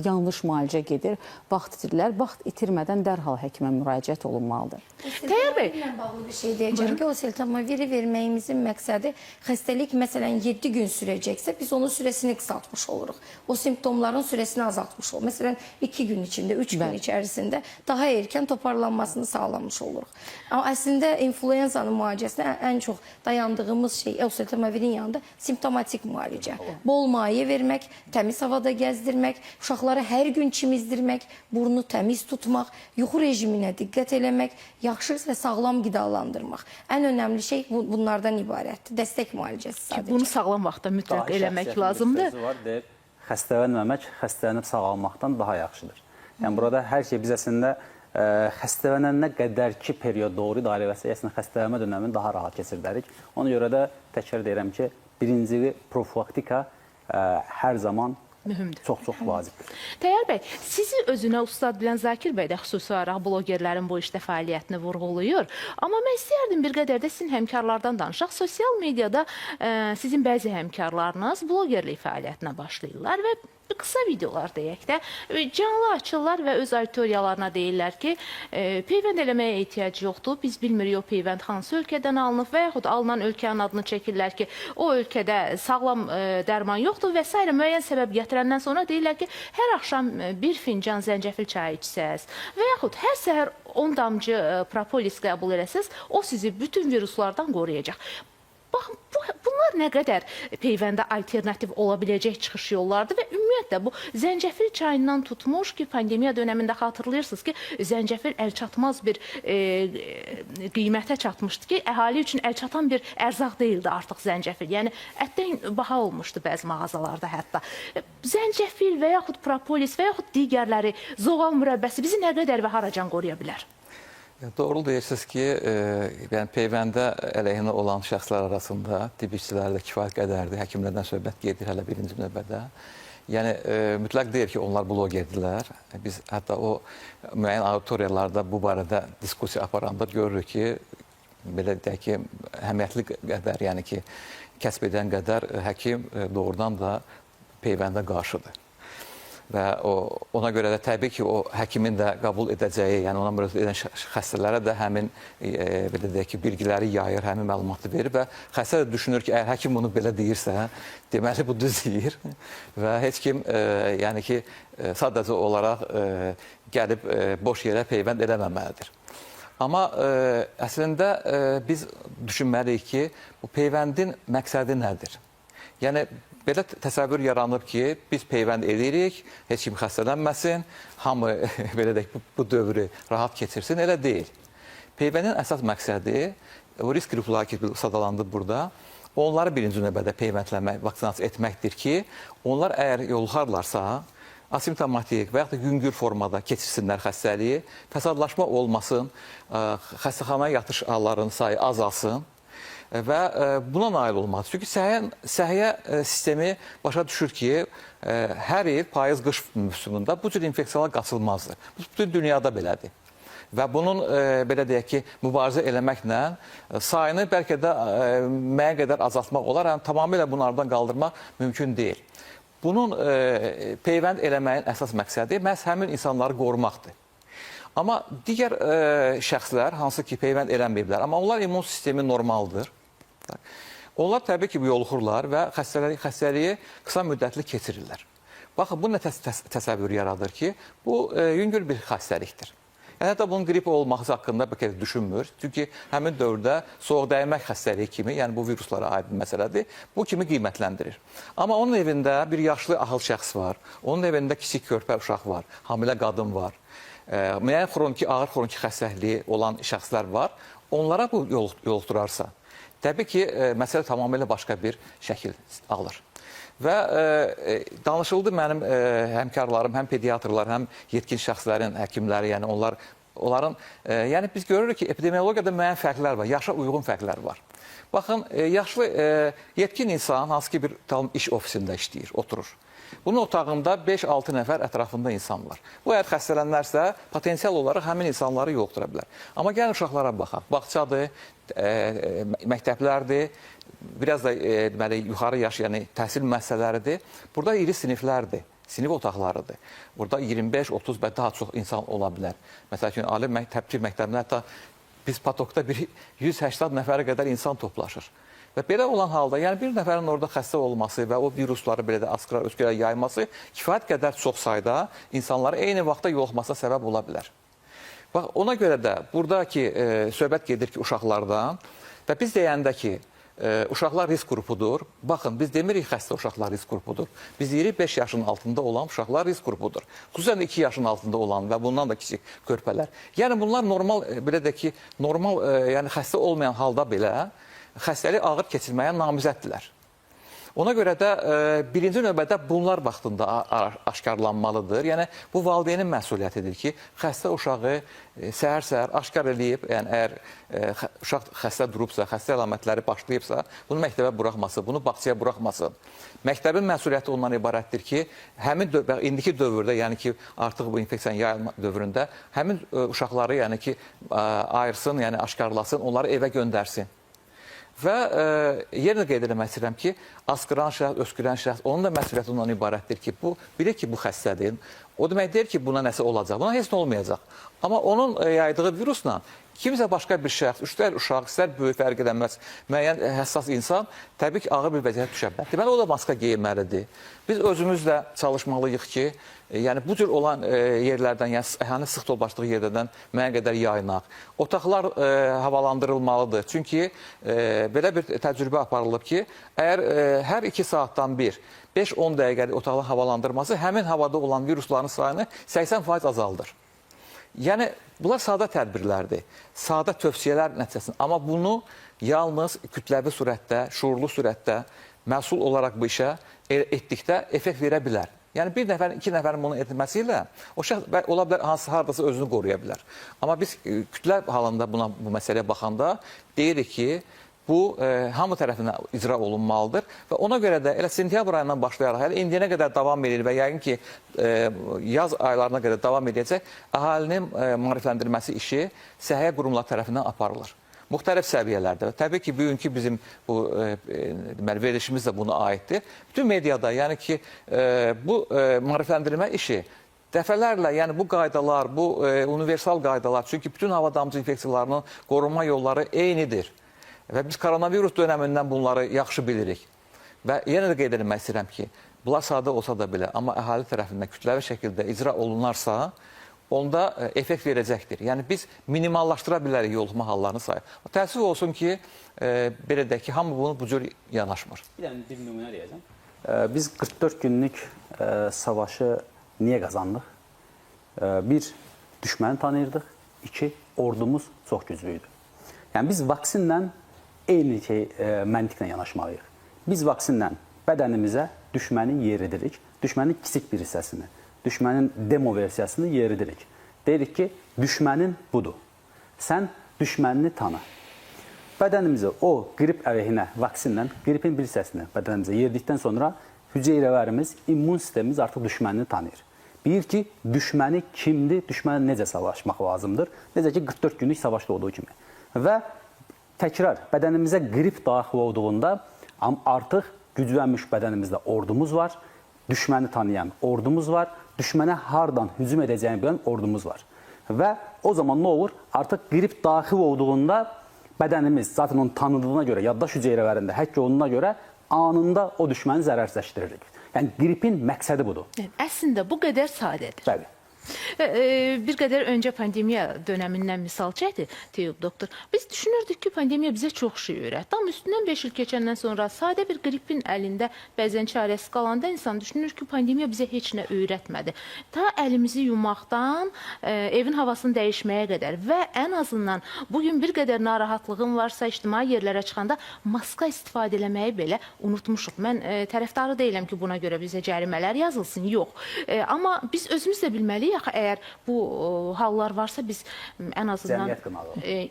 yanlış müalicə gedir, vaxt itirirlər. Vaxt itirmədən dərhal həkimə müraciət olunmalıdır. Təyyar bəy, Bağlı bir şey deyəcəm ki, oseltamiviri verməyimizin məqsədi xəstəlik məsələn 7 gün sürəcəksə, biz onun sürəsini qısaltmış oluruq. O simptomların sürəsini azaltmış oluruq. Məsələn 2 gün içində, 3 gün içərisində daha erkən toparlanmasını sağlamış oluruq. Amma əslində influenzanın müalicəsində ən çox dayandığımız şey oseltamivirin yanında simptomatik müalicə. Bol maye vermək, təmiz havada gəzdirmək, uşaqlara hər gün çimizdirmək, burnu təmiz tutmaq, yuxu rejiminə diqqət eləmək, yaxşı və sağlam qidalandırmaq. Ən önəmli şey bunlardan ibarətdir. Dəstək müalicəsi sadəcə. bunu sağlam vaxtda mütləq eləmək lazımdır. Xəstələnməmək, xəstələnib sağalmaqdan daha yaxşıdır. Yəni burada hər şey biz əslində xəstələnənə qədərki period doğru idarə eləsək, əslində xəstələnmə dönəmini daha rahat keçirdərik. Ona görə də təkrar deyirəm ki, birinci profilaktika hər zaman Mühümdür. Çox vacibdir. Təyyar bəy, sizi özünə ustad bilən Zakir bəy də xüsusi olaraq blogerlərin bu işdə fəaliyyətini vurğulayır. Amma mən istəyərdim bir qədər də sizin həmkarlardan danışaq. Sosial mediada sizin bəzi həmkarlarınız blogerlik fəaliyyətinə başlayırlar və qısa videolar deyək də, canlı açırlar və öz auditoriyalarına deyirlər ki, peyvənd eləməyə ehtiyac yoxdur, biz bilmirik o peyvənd hansı ölkədən alınıb və yaxud alınan ölkənin adını çəkirlər ki, o ölkədə sağlam dərman yoxdur və s. müəyyən səbəb gətirəndən sonra deyirlər ki, hər axşam bir fincan zəncəfil çayı içsəz və yaxud hər səhər 10 damcı propolis qəbul eləsəz, o sizi bütün viruslardan qoruyacaq. Baxın, bunlar nə qədər peyvəndə alternativ ola biləcək çıxış yollardır və ümumiyyətlə bu zəncəfil çayından tutmuş ki, pandemiya dönəmində xatırlayırsınız ki, zəncəfil əlçatmaz bir qiymətə çatmışdı ki, əhali üçün əlçatan bir ərzaq deyildi artıq zəncəfil. Yəni, ətdən baha olmuşdu bəzi mağazalarda hətta. Zəncəfil və yaxud propolis və yaxud digərləri, zoğal mürəbbəsi bizi nə qədər və haracan qoruya bilər? Doğru deyirsiniz ki, yəni peyvəndə əleyhinə olan şəxslər arasında tibb işçiləri də kifayət qədərdir. Həkimlərdən söhbət gedir hələ birinci növbədə. Yəni, mütləq deyir ki, onlar blogerdirlər. Biz hətta o müəyyən auditoriyalarda bu barədə diskusiya aparanda görürük ki, belə deyək ki, əhəmiyyətli qədər, yəni ki, kəsb edən qədər həkim doğrudan da peyvəndə qarşıdır. Və ona görə də təbii ki, o həkimin də qəbul edəcəyi, yəni ona müraciət edən xəstələrə də həmin belə deyək ki, bilgiləri yayır, həmin məlumatı verir və xəstə də düşünür ki, əgər həkim bunu belə deyirsə, deməli bu düz deyir və heç kim yəni ki, sadəcə olaraq gəlib boş yerə peyvənd eləməməlidir. Amma əslində biz düşünməliyik ki, bu peyvəndin məqsədi nədir? Yəni, belə təsəvvür yaranıb ki, biz peyvənd edirik, heç kim xəstələnməsin, hamı belə deyək, bu dövrü rahat keçirsin, elə deyil. Peyvəndin əsas məqsədi, o risk qrupları ki, sadalandı burada, onları birinci növbədə peyvəndləmək, vaksinasiya etməkdir ki, onlar əgər yoluxarlarsa, asimptomatik və yaxud da yüngül formada keçirsinlər xəstəliyi, fəsadlaşma olmasın, xəstəxanaya yatış hallarının sayı azalsın və buna nail olmaz. Çünki səhiyyə sistemi başa düşür ki, hər il payız qış mövsümündə bu cür infeksiyalar qaçılmazdır. Bu bütün dünyada belədir. Və bunun belə deyək ki, mübarizə eləməklə sayını bəlkə də müəyyən qədər azaltmaq olar, yəni tamamilə bunlardan qaldırmaq mümkün deyil. Bunun peyvənd eləməyin əsas məqsədi məhz həmin insanları qorumaqdır. Amma digər şəxslər, hansı ki peyvənd eləməyiblər, amma onlar immun sistemi normaldır. Onlar təbii ki, yoluxurlar və xəstəliyi qısa müddətli keçirirlər. Baxın, bu nə təsəvvür yaradır ki, bu yüngül bir xəstəlikdir. Yəni, hətta bunun qrip olması haqqında bir kez düşünmür. Çünki həmin dövrdə soğuq dəymək xəstəliyi kimi, yəni bu viruslara aid bir məsələdir, bu kimi qiymətləndirir. Amma onun evində bir yaşlı ahıl şəxs var, onun evində kiçik körpə uşaq var, hamilə qadın var, müəyyən ağır xroniki xəstəliyi olan şəxslər var, onlara bu yoluxdurarsa, təbii ki, məsələ tamamilə başqa bir şəkil alır. Və danışıldı mənim həmkarlarım, həm pediatrlar, həm yetkin şəxslərin, həkimləri, yəni onların, yəni biz görürük ki, epidemiologiyada müəyyən fərqlər var, yaşa uyğun fərqlər var. Baxın, yaşlı, yetkin insan, hansı ki bir iş ofisində işləyir, oturur. Bunun otağında 5-6 nəfər ətrafında insan var. Bu, əgər xəstələnlərsə, potensial olaraq həmin insanları yoxdura bilər. Amma gəlin uşaqlara baxaq. Bağçadır, məktəblərdir, biraz da deməli, yuxarı yaş, yəni təhsil müəssisələridir. Burada iri siniflərdir, sinif otaqlarıdır. Burada 25-30 və daha çox insan ola bilər. Məsəl üçün, ali təbkir məktəbində hətta biz patokda 180 nəfərə qədər insan toplaşır. Və belə olan halda, yəni bir nəfərin orada xəstə olması və o virusları belə də öskürə yayması kifayət qədər çox sayda insanları eyni vaxtda yoluxmasına səbəb ola bilər. Bax, ona görə də buradakı söhbət gedir ki, uşaqlardan və biz deyəndə ki, uşaqlar risk qrupudur. Baxın, biz demirik xəstə uşaqlar risk qrupudur. Biz deyirik 5 yaşın altında olan uşaqlar risk qrupudur. Xüsusən 2 yaşın altında olan və bundan da kiçik körpələr. Yəni bunlar normal, belə də ki, normal, yəni xəstə olmayan halda belə xəstəlik ağır keçirməyə namizəddirlər. Ona görə də birinci növbədə bunlar vaxtında aşkarlanmalıdır. Yəni, bu valideynin məsuliyyətidir ki, xəstə uşağı səhər-səhər aşkar eləyib, yəni əgər uşaq xəstə durubsa, xəstə əlamətləri başlayıbsa, bunu məktəbə buraxması, bunu bağçaya buraxması. Məktəbin məsuliyyəti ondan ibarətdir ki, həmin indiki dövrdə, yəni ki, artıq bu infeksiyanın yayılma dövründə həmin uşaqları, yəni ki, ayırsın, yəni aşkarlasın, onları evə göndərsin. Və yenə qeyd eləmək istəyirəm ki, asqıran şəxs, öskürən şəxs, onun da məsuliyyəti ondan ibarətdir ki, bilir ki, bu xəstədir. O demək deyir ki, buna nəsə olacaq, buna heç nə olmayacaq. Amma onun yaydığı virusla kimsə başqa bir şəxs, istər uşaq, istər böyük fərq edilməz, müəyyən həssas insan təbii ki, ağır bir vəziyyət düşə bilər. Deməli, o da maska geyinməlidir. Biz özümüzlə çalışmalıyıq ki, yəni bu cür olan yerlərdən, yəni əhalinin sıx toplaşdığı yerlərdən müəyyən qədər yayınaq. Otaqlar havalandırılmalıdır. Çünki belə bir təcrübə aparılıb ki, əgər hər 2 saatdan bir 5-10 dəqiqəlik otaqların havalandırması həmin havada olan virusların sayını 80% azaldır. Yəni, bunlar sadə tədbirlərdir, sadə tövsiyələr nəticəsində. Amma bunu yalnız kütləvi surətdə, şuurlu surətdə, məhsul olaraq bu işə etdikdə effekt verə bilər. Yəni, bir nəfərin, 2 nəfərin bunu etməsi ilə o şəxs ola bilər, haradasa özünü qoruya bilər. Amma biz kütlə halında bu məsələyə baxanda deyirik ki, bu hamı tərəfindən icra olunmalıdır və ona görə də elə sentyabr ayından başlayaraq, hələ indiyənə qədər davam edir və yəqin ki, yaz aylarına qədər davam edəcək, əhalinin maarifləndirilməsi işi səhiyyə qurumları tərəfindən aparılır. Müxtəlif səviyyələrdə. Təbii ki, bugünkü bizim bu verilişimiz də buna aiddir. Bütün mediada, yəni ki, bu maarifləndirilmə işi dəfələrlə, yəni bu qaydalar, bu universal qaydalar, çünki bütün hava damcı infeksiyalarının qorunma yolları eynidir. Və biz koronavirus dönəmindən bunları yaxşı bilirik. Və yenə də qeyd etmək istəyirəm ki, bunlar sadə olsa da belə, amma əhali tərəfindən kütləvi şəkildə icra olunarsa, onda effekt verəcəkdir. Yəni biz minimallaşdıra bilərik yoluxma hallarını sayı. Təəssüf olsun ki, belə də ki, hamı bunu bu cür yanaşmır. Bir nümunə deyəcəm. Biz 44 günlük savaşı niyə qazandıq? Bir, düşməni tanıyırdıq. 2, ordumuz çox güclüydü. Yəni biz vaksinlə eyni məntiqlə yanaşmalıyıq. Biz vaksinlə bədənimizə düşməni yeridirik, düşmənin kiçik bir hissəsini, düşmənin demo versiyasını yeridirik. Deyirik ki, düşmənin budur. Sən düşmənini tanı. bədənimizə o qrip əleyhinə vaksinlə qripin bir hissəsini bədənimizə yeridikdən sonra hüceyrələrimiz, immun sistemimiz artıq düşmənini tanıyır. Bilir ki, düşməni kimdir, düşməni necə savaşmaq lazımdır. Necə ki, 44 günlük savaşda olduğu kimi. Və təkrar bədənimizə qrip daxil olduğunda artıq güclənmiş bədənimizdə ordumuz var, düşməni tanıyan ordumuz var, düşmənə hardan hücum edəcəyini bilən ordumuz var. Və o zaman nə olur? Artıq qrip daxil olduğunda bədənimiz zaten onun tanıdığına görə, yaddaş hüceyrələrində həkk olunduğuna görə anında o düşməni zərərsizləşdiririk. Yəni qripin məqsədi budur. Əslində bu qədər sadədir. Bəli. Bir qədər öncə pandemiya dönəmindən misal çəkdi Teyyub doktor. Biz düşünürdük ki, pandemiya bizə çox şey öyrətdi. Amma üstündən 5 il keçəndən sonra sadə bir qripin əlində bəzən çarəsiz qalanda insan düşünür ki, pandemiya bizə heç nə öyrətmədi. Ta əlimizi yumaqdan evin havasını dəyişməyə qədər və ən azından bugün bir qədər narahatlığım varsa ictimai yerlərə çıxanda maska istifadə eləməyi belə unutmuşuq. Mən tərəfdarı deyiləm ki, buna görə bizə cərimələr yazılsın, yox. Amma biz özümüz də bilməliyik. Axı, əgər bu hallar varsa, biz ən azından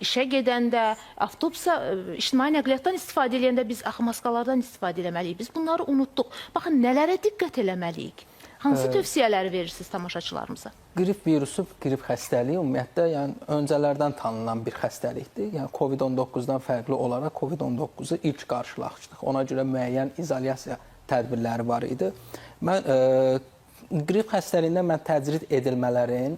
işə gedəndə, avtobusda, ictimai nəqliyyatdan istifadə edəndə biz axı maskalardan istifadə eləməliyik. Biz bunları unutduq. Baxın, nələrə diqqət eləməliyik? Hansı tövsiyələri verirsiniz tamaşaçılarımıza? Qrip virusu, qrip xəstəliyi ümumiyyətlə öncələrdən tanınan bir xəstəlikdir. Yəni COVID-19-dan fərqli olaraq COVID-19-u ilk qarşılaşdıq. Ona görə müəyyən izolyasiya tədbirləri var idi. Mən qrip xəstəliyində mən təcrid edilmələrin,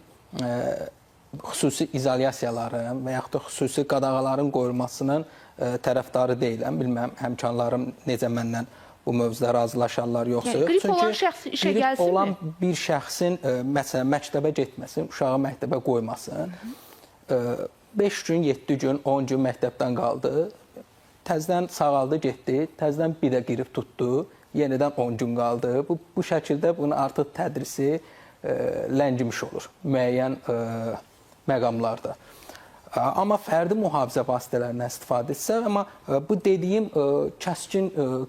xüsusi izolyasiyaların və yaxud da xüsusi qadağaların qoyulmasının tərəfdarı deyiləm. Bilməm, həmkarlarım necə məndən bu mövzuda razılaşarlar yoxsa yox. Qrip olan şəxs işə gəlsin mi? Qrip olan bir şəxsin, məsələn, məktəbə getməsin, uşağı məktəbə qoymasın. 5 gün, 7 gün, 10 gün məktəbdən qaldı, təzədən sağaldı, getdi, təzədən bir də qrip tutdu. Yenidən 10 gün qaldı. Bu şəkildə bunu artıq tədrisi ləngimiş olur müəyyən məqamlarda. Amma fərdi mühafizə vasitələrindən istifadə etsə, amma bu dediyim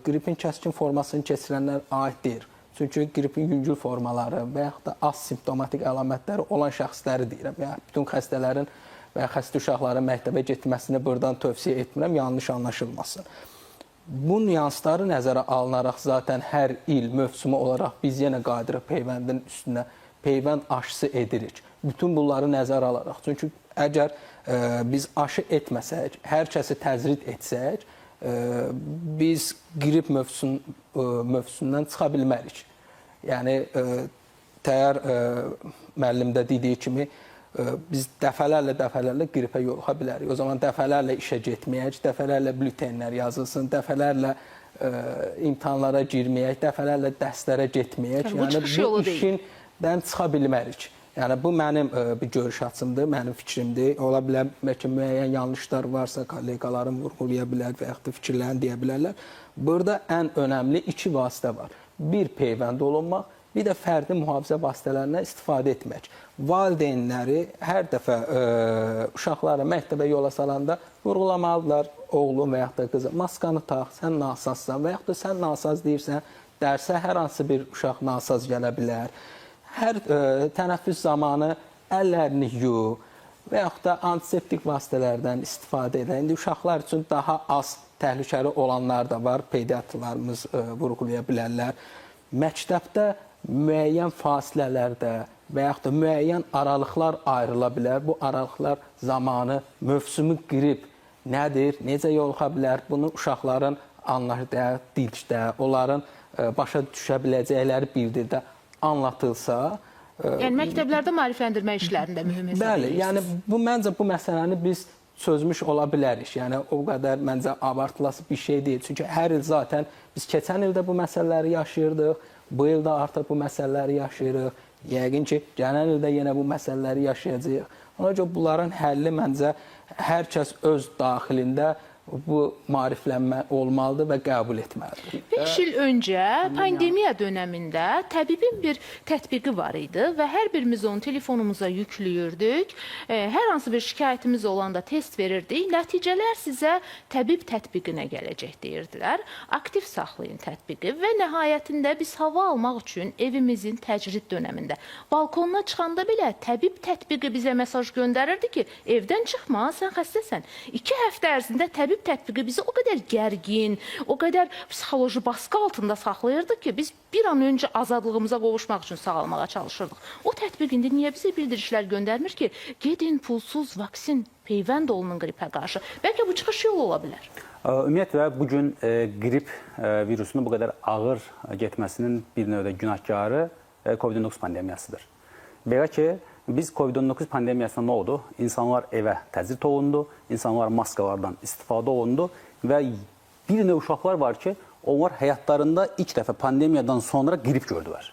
qripin kəskin formasını keçirənlər aid deyil. Çünki qripin yüngül formaları və yaxud da asimptomatik əlamətləri olan şəxsləri deyirəm. Yəni bütün xəstələrin və xəstə uşaqların məktəbə getməsini buradan tövsiyə etmirəm, yanlış anlaşılmasın. Bu nüansları nəzərə alınaraq zaten hər il mövsümü olaraq biz yenə qadirik peyvəndin üstünə peyvənd aşısı edirik. Bütün bunları nəzərə alaraq. Çünki əgər biz aşı etməsək, hər kəsi təcrid etsək, biz qrip mövsümündən çıxa bilmərik. Yəni, təyər müəllim də dediyi kimi, biz dəfələrlə qripə yoluxa bilərik. O zaman dəfələrlə işə getməyək, dəfələrlə bültenlər yazılsın, dəfələrlə imtahanlara girməyək, dəfələrlə dərslərə getməyək. Yəni, bu işindən çıxa bilmərik. Yəni, bu mənim bir görüş açımdır, mənim fikrimdir. Ola bilər, bəlkə müəyyən yanlışlar varsa, kolleqalarım vurğulaya bilər və yaxud da fikirlərini deyə bilərlər. Burada ən önəmli 2 vasitə var. Bir, peyvənd olunmaq, bir də fərdi mühafizə vasitələrindən istifadə etmək. Valideynləri hər dəfə uşaqları məktəbə yola salanda vurğulamalıdırlar, oğlum və yaxud da qızı, maskanı tax, sən nasazsan və yaxud da sən nasaz deyirsən, dərsə hər hansı bir uşaq nasaz gələ bilər. Hər tənəffüs zamanı əllərini yuy və yaxud da antiseptik vasitələrdən istifadə edən. İndi uşaqlar üçün daha az təhlükəli olanlar da var, pediatrlarımız vurğulaya bilərlər. Məktəbdə müəyyən fasilələrdə və yaxud da müəyyən aralıqlar ayrıla bilər. Bu aralıqlar zamanı mövsümi qrip nədir, necə yoluxa bilər? Bunu uşaqların anlaşdığı dildə, onların başa düşə biləcəkləri bir dildə anlatılsa... Yəni, məktəblərdə maarifləndirmə işlərində mühüm hesab edirsiniz. Bəli, yəni məncə bu məsələni biz çözmüş ola bilərik. Yəni, o qədər məncə abartılası bir şey deyil. Çünki hər il zaten biz keçən ildə bu məsələləri yaşayırdıq. Bu ildə artıq bu məsələləri yaşayırıq. Yəqin ki, gələn ildə yenə bu məsələləri yaşayacağıq. Ona görə bunların həlli məncə hər kəs öz daxilində bu maariflənmə olmalıdır və qəbul etməlidir. 5 il öncə pandemiya dönəmində təbibin bir tətbiqi var idi və hər birimiz onu telefonumuza yüklüyürdük. Hər hansı bir şikayətimiz olanda test verirdik. Nəticələr sizə təbib tətbiqinə gələcək deyirdilər. Aktiv saxlayın tətbiqi və nəhayətində biz hava almaq üçün evimizin təcrid dönəmində balkonuna çıxanda belə təbib tətbiqi bizə mesaj göndərirdi ki, evdən çıxma, sən xəstəsən. 2 həftə ərzində təbib təbib tətbiqi bizi o qədər gərgin, o qədər psixoloji baskı altında saxlayırdı ki, biz bir an öncə azadlığımıza qovuşmaq üçün sağalmağa çalışırdıq. O tətbiq indi niyə bizə bildirişlər göndərmir ki, gedin pulsuz vaksin peyvənd olunun qripə qarşı? Bəlkə bu çıxış yolu ola bilər. Ümumiyyətlə, bugün qrip virusunun bu qədər ağır getməsinin bir növdə günahkarı COVID-19 pandemiyasıdır. Belə ki, biz COVID-19 pandemiyasında nə oldu? İnsanlar evə təcrid olundu, insanlar maskalardan istifadə olundu və bir növ uşaqlar var ki, onlar həyatlarında ilk dəfə pandemiyadan sonra qrip gördülər.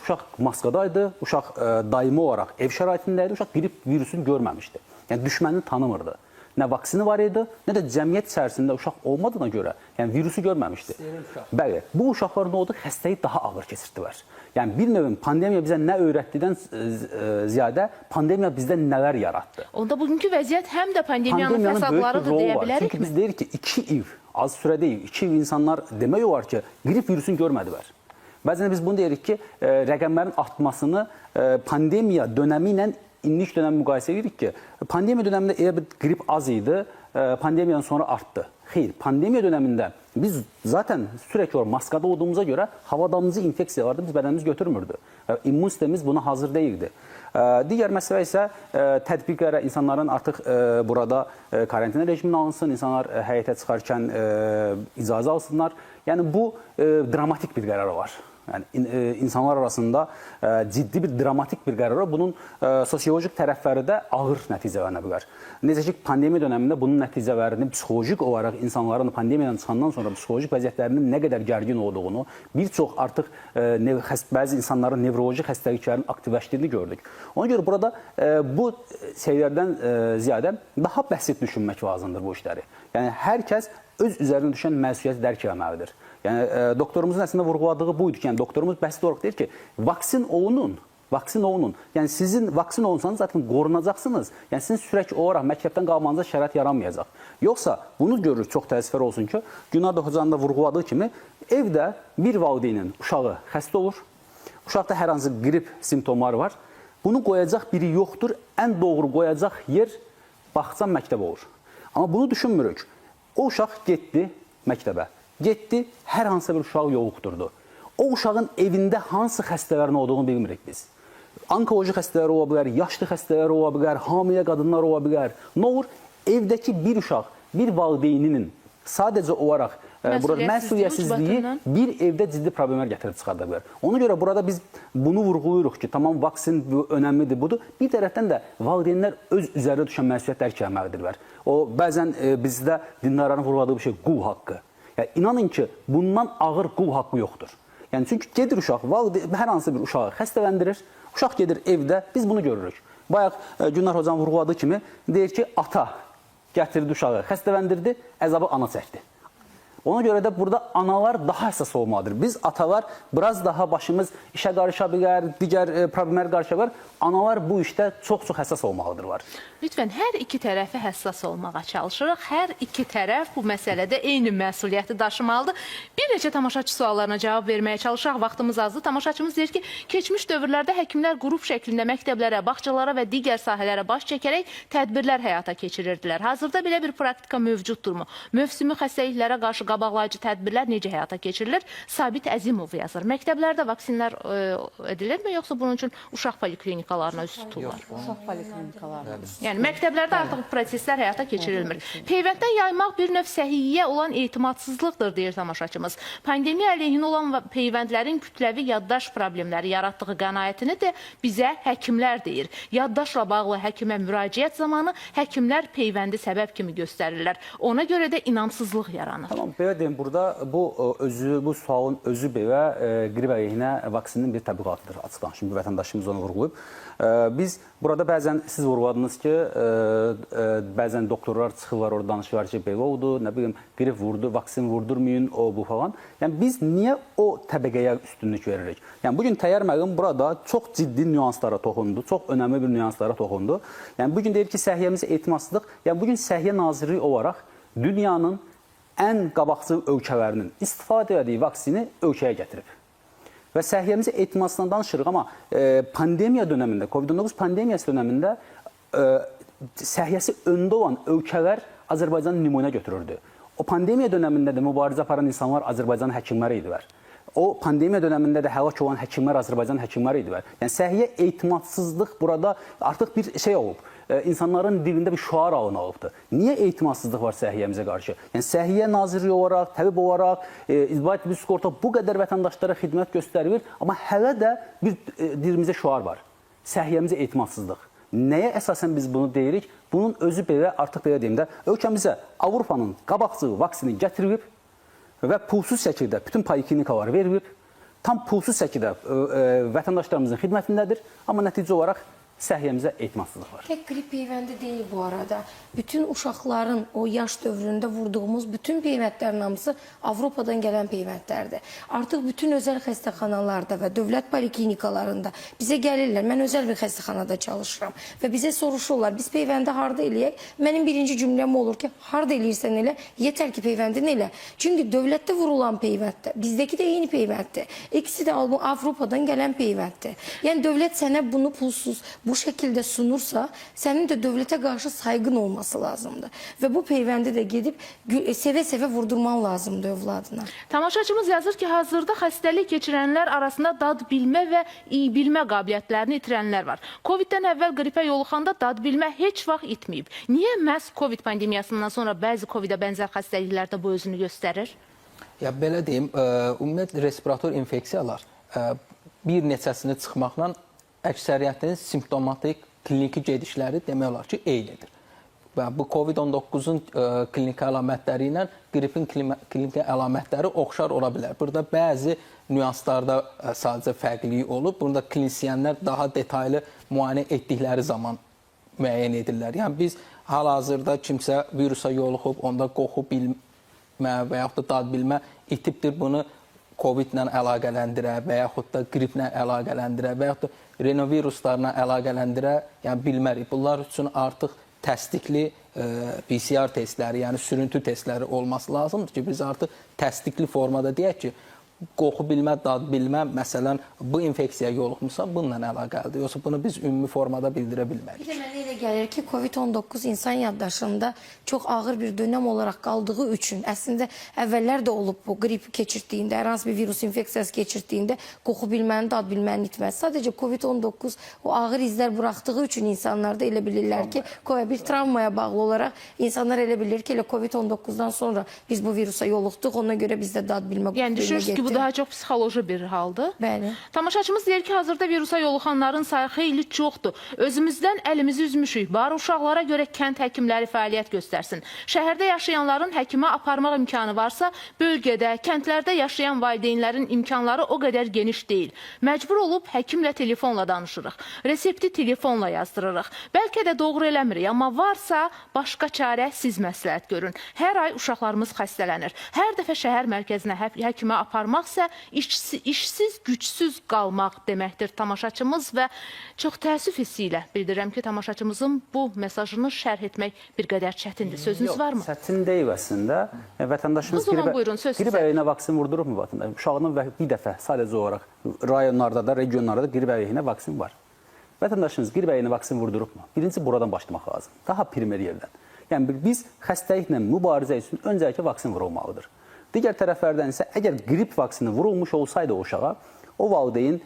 Uşaq maskadaydı, uşaq daimi olaraq ev şəraitindəydi, uşaq qrip virusunu görməmişdi. Yəni, düşmənini tanımırdı. Nə vaksini var idi, nə də cəmiyyət içərisində uşaq olmadığına görə virusu görməmişdi. Bəli, bu uşaqlar nə oldu? Xəstəyi daha ağır keçirdilər. Yəni, bir növün pandemiya bizə nə öyrətdidən ziyadə pandemiya bizdə nələr yaratdı? Onda bugünkü vəziyyət həm də pandemiyanın fəsadlarıdır deyə bilərik mi? Çünki biz deyirik ki, 2 il, az süre deyil, 2 il insanlar demək olar ki, qrip virusunu görmədilər. Bəzən biz bunu deyirik ki, rəqəmlərin artmasını pandemiya dönəmi ilə indilik dönəmi müqayisə edirik ki, pandemiya dönəmində elə bir qrip az idi, pandemiyadan sonra artdı. Xeyr, pandemiya dönəmində biz zaten sürekli olarak maskada olduğumuza göre havadalınıcı infeksiya vardı, biz bədənimiz götürmürdü. İmmun sistemimiz buna hazır değildi. Digər məsələ isə tətbiqlərə insanların artıq burada karantina rejimini alınsın, insanlar həyətə çıxarkən icazə alsınlar. Yəni bu dramatik bir qərar var. Yəni insanlar arasında ciddi bir dramatik bir qərar var. Bunun sosiolojik tərəfləri də ağır nəticələnə bilər. Necə ki, pandemiya dönəmində bunun nəticələrini psixolojik olaraq insanların pandemiyadan çıxandan sonra psixolojik vəziyyətlərinin nə qədər gərgin olduğunu, bir çox artıq bəzi insanların nevroloji xəstəliklərin aktivləşdiyini gördük. Ona görə burada bu şeylərdən ziyadə daha bəsit düşünmək lazımdır bu işləri. Yəni hər kəs öz üzərinə düşən məsuliyyəti dərk eləməlidir. Yəni doktorumuzun əslində vurğuladığı buydu ki, yəni doktorumuz bəsit olaraq deyir ki, vaksin olunun. Yəni sizin vaksin olunsanız zaten qorunacaqsınız. Yəni sizin sürekli olaraq məktəbdən qalmanıza şərait yaranmayacaq. Yoxsa bunu görürük, çox təəssüflər olsun ki, Günarda hocanın da vurğuladığı kimi evdə bir valideynin uşağı xəstə olur. Uşaqda hər hansı qrip simptomları var. Bunu qoyacaq biri yoxdur. Ən doğru qoyacaq yer bağça məktəb olur. Amma bunu düşünmürük. O uşaq getdi məktəbə. Getdi, hər hansı bir uşağı yoluxdurdu. O uşağın evində hansı xəstələrin olduğunu bilmirik biz. Onkoloji xəstələr ola bilər, yaşlı xəstələr ola bilər, hamilə qadınlar ola bilər. Nə olur? Evdəki bir uşaq, bir valideyninin sadəcə olaraq məsuliyyətsizliyi bir evdə ciddi problemlər gətirib çıxarda bilər. Ona görə burada biz bunu vurğuluyuruq ki, tamam vaksin önəmlidir, budur. Bir tərəfdən də valideynlər öz üzərində düşən məsuliyyət dərk etməlidirlər. O, bəzən bizdə dindarların vurğuladığı bir şey qul haqqı. Yəni, inanın ki, bundan ağır qul haqqı yoxdur. Yəni, çünki gedir uşaq, hər hansı bir uşağı xəstələndirir, uşaq gedir evdə, biz bunu görürük. Bayaq Günar hocam vurğuladığı kimi deyir ki, ata gətirdi uşağı, xəstələndirdi, əzabı ana çəkdi. Ona görə də burada analar daha həssas olmalıdır. Biz atalar biraz daha başımız işə qarışa bilər, digər problemlər qarışa bilər. Analar bu işdə çox-çox həssas olmalıdırlar. Lütfən, hər iki tərəfi həssas olmağa çalışırıq. Hər iki tərəf bu məsələdə eyni məsuliyyəti daşımalıdır. Bir neçə tamaşaçı suallarına cavab verməyə çalışaq. Vaxtımız azdır. Tamaşaçımız deyir ki, keçmiş dövrlərdə həkimlər qrup şəklində məktəblərə, bağçalara və digər sahələrə baş çəkərək tədbirlər həyata keçirirdilər. Hazırda belə bir praktika mövcuddurmu? Mövsümi xəstəliklərə qarşı qabaqlayıcı tədbirlər necə həyata keçirilir? Sabit Əzimov yazır. Məktəblərdə vaksinlər edilirmi, yoxsa bunun üçün uşaq poliklinikalarına üst tuturlar? Uşaq poliklinikalarına. Yəni məktəblərdə artıq proseslər həyata keçirilmir. Peyvənddən yaymaq bir növ səhiyyə olan etimadsızlıqdır, deyir tamaşaçımız. Pandemiya əleyhinə olan peyvəndlərin kütləvi yaddaş problemləri yaratdığı qənaətini də bizə həkimlər deyir. Yaddaşla bağlı həkimə müraciət zamanı həkimlər peyvəndi səbəb kimi göstərirlər. Ona görə də inamsızlıq yaranır. Tamam, belə deyim, burada bu sualın özü belə qrip əleyhinə vaksinin bir təbliğatıdır açıqdan. Şimdi vətəndaşımız onu vurğulayıb. Biz burada bəzən siz vurğuladınız ki, bəzən doktorlar çıxırlar, orada danışırlar ki, belə oldu, nə bilim, qrip vurdu, vaksin vurdurmayın, o, bu falan. Yəni biz niyə o təbəqəyə üstünlük veririk? Yəni bugün Təyyar müəllim burada çox ciddi nüanslara toxundu, çox önəmli bir nüanslara toxundu. Yəni bugün deyir ki, səhiyyəmizə etimadsızlıq. Yəni bugün Səhiyyə Nazirliyi olaraq dünyanın ən qabaqcıl ölkələrinin istifadə etdiyi vaksini ölkəyə gətirib. Və səhiyyəmizə etimadsızdan danışırıq, amma pandemiya dönəmində, COVID-19 pandemiyası dönəmində səhiyyəsi öndə olan ölkələr Azərbaycan nümunə götürürdü. O pandemiya dövründə də mübarizə aparan insanlar Azərbaycan həkimləri idilər. O pandemiya dövründə də həlak olan həkimlər Azərbaycan həkimləri idilər. Yəni səhiyyə etimadsızlıq burada artıq bir şey olub. İnsanların dilində bir şüar alınıbdır. Niyə etimadsızlıq var səhiyyəmizə qarşı? Yəni Səhiyyə Nazirliyi olaraq, təbib olaraq, İcbari Tibbi Sığorta bu qədər vətəndaşlara xidmət göstərir, amma hələ də bir dilimizdə şüar var. Səhiyyəmizə etimadsızlıq. Nəyə əsasən biz bunu deyirik? Bunun özü belə, artıq belə deyim də, ölkəmizə Avropanın qabaqcıl vaksini gətirib və pulsuz şəkildə bütün poliklinikalar verilib, tam pulsuz şəkildə vətəndaşlarımızın xidmətindədir, amma nəticə olaraq səhiyyəmizə etimadsızlıq var. Tek grip peyvəndi deyil bu arada. Bütün uşaqların o yaş dövründə vurduğumuz bütün peyvəndlərin hamısı Avropadan gələn peyvəndlərdir. Artıq bütün özəl xəstəxanalarda və dövlət poliklinikalarında bizə gəlirlər. Mən özəl bir xəstəxanada çalışıram və bizə soruşurlar, biz peyvəndi harda eləyək? Mənim birinci cümləm olur ki, harda eləyirsən elə, yetər ki peyvəndin elə. Çünki dövlətdə vurulan peyvənddir, bizdəki də eyni peyvənddir. İkisi də Avropadan gələn peyvənddir. Yəni dövlət sənə bunu pulsuz bu şəkildə sunursa, sənin də dövlətə qarşı sayğın olması lazımdır. Və bu peyvəndi də gedib sevə-sevə vurdurman lazımdır övladına. Tamaşaçımız yazır ki, hazırda xəstəlik keçirənlər arasında dad bilmə və iyi bilmə qabiliyyətlərini itirənlər var. Covid-dən əvvəl qripə yoluxanda dad bilmə heç vaxt itməyib. Niyə məhz Covid pandemiyasından sonra bəzi Covid-ə bənzər xəstəliklərdə bu özünü göstərir? Ya belə deyim, ümumiyyətlə respirator infeksiyalar bir neçəsini çıxmaqla əksəriyyətinin simptomatik kliniki gedişləri demək olar ki, eynidir. Və bu COVID-19-un kliniki əlamətləri ilə qripin kliniki əlamətləri oxşar ola bilər. Burada bəzi nüanslarda sadəcə fərqlilik olub. Burada klinisyenlər daha detaylı müayinə etdikləri zaman müəyyən edirlər. Yəni biz hal-hazırda kimsə virusa yoluxub, onda qoxu bilmə və yaxud da dad bilmə itibdir, bunu COVID-lə əlaqələndirə və yaxud da qriplə əlaqələndirə və yaxud da renoviruslarla əlaqələndirə bilmərik. Bunlar üçün artıq təsdiqli PCR testləri, yəni sürüntü testləri olması lazımdır ki, biz artıq təsdiqli formada deyək ki, qoxu bilmə, dad bilmə, məsələn, bu infeksiyaya yoluxmuşsa bununla əlaqəlidir. Yoxsa bunu biz ümumi formada bildirə bilmərik. Bir də mənə elə gəlir ki, COVID-19 insan yaddaşında çox ağır bir dönəm olaraq qaldığı üçün, əslində əvvəllər də olub bu qrip keçirdiyində, hər hansı bir virus infeksiyası keçirdiyində qoxu bilməni, dad bilməni itməz. Sadəcə COVID-19 o ağır izlər buraxdığı üçün insanlar da elə bilirlər ki, bir travmaya bağlı olaraq insanlar elə bilir ki, elə COVID-19-dan sonra biz bu virusa yoluxduq, ona görə bizdə dad bilmə, yəni düşünürsünüz ki, bu daha çox psixoloji bir haldır. Bəli. Tamaşaçımız deyir ki, hazırda virusa yoluxanların sayı xeyli çoxdur. Özümüzdən əlimizi üzmüşük. Bari uşaqlara görə kənd həkimləri fəaliyyət göstərsin. Şəhərdə yaşayanların həkimə aparmaq imkanı varsa, bölgədə, kəndlərdə yaşayan valideynlərin imkanları o qədər geniş deyil. Məcbur olub həkimlə telefonla danışırıq. Resepti telefonla yazdırırıq. Bəlkə də doğru eləmirik, amma varsa başqa çarə siz məsləhət görün. Hər ay uşaqlarımız xəstələnir. Hər dəfə şəhər mərkəzinə həkimə aparmaqsa işsiz, gücsüz qalmaq deməkdir tamaşaçımız və çox təəssüf hissi ilə bildirirəm ki, tamaşaçımızın bu mesajını şərh etmək bir qədər çətindir. Sözünüz varmı? Çətin deyil əslində. Vətəndaşımız qrip əleyhinə vaksin vurdurubmu vətəndaş? Uşağının bir dəfə sadəcə olaraq rayonlarda da, regionlarda da qrip əleyhinə vaksin var. Vətəndaşımız qrip əleyhinə vaksin vurdurubmu? Birinci buradan başlamaq lazım. Daha primer yerdən. Yəni biz xəstəliklə mübarizə üçün öncəliklə vaksin vurulmalıdır. Digər tərəflərdən isə əgər qrip vaksini vurulmuş olsaydı o uşağa, o valideyn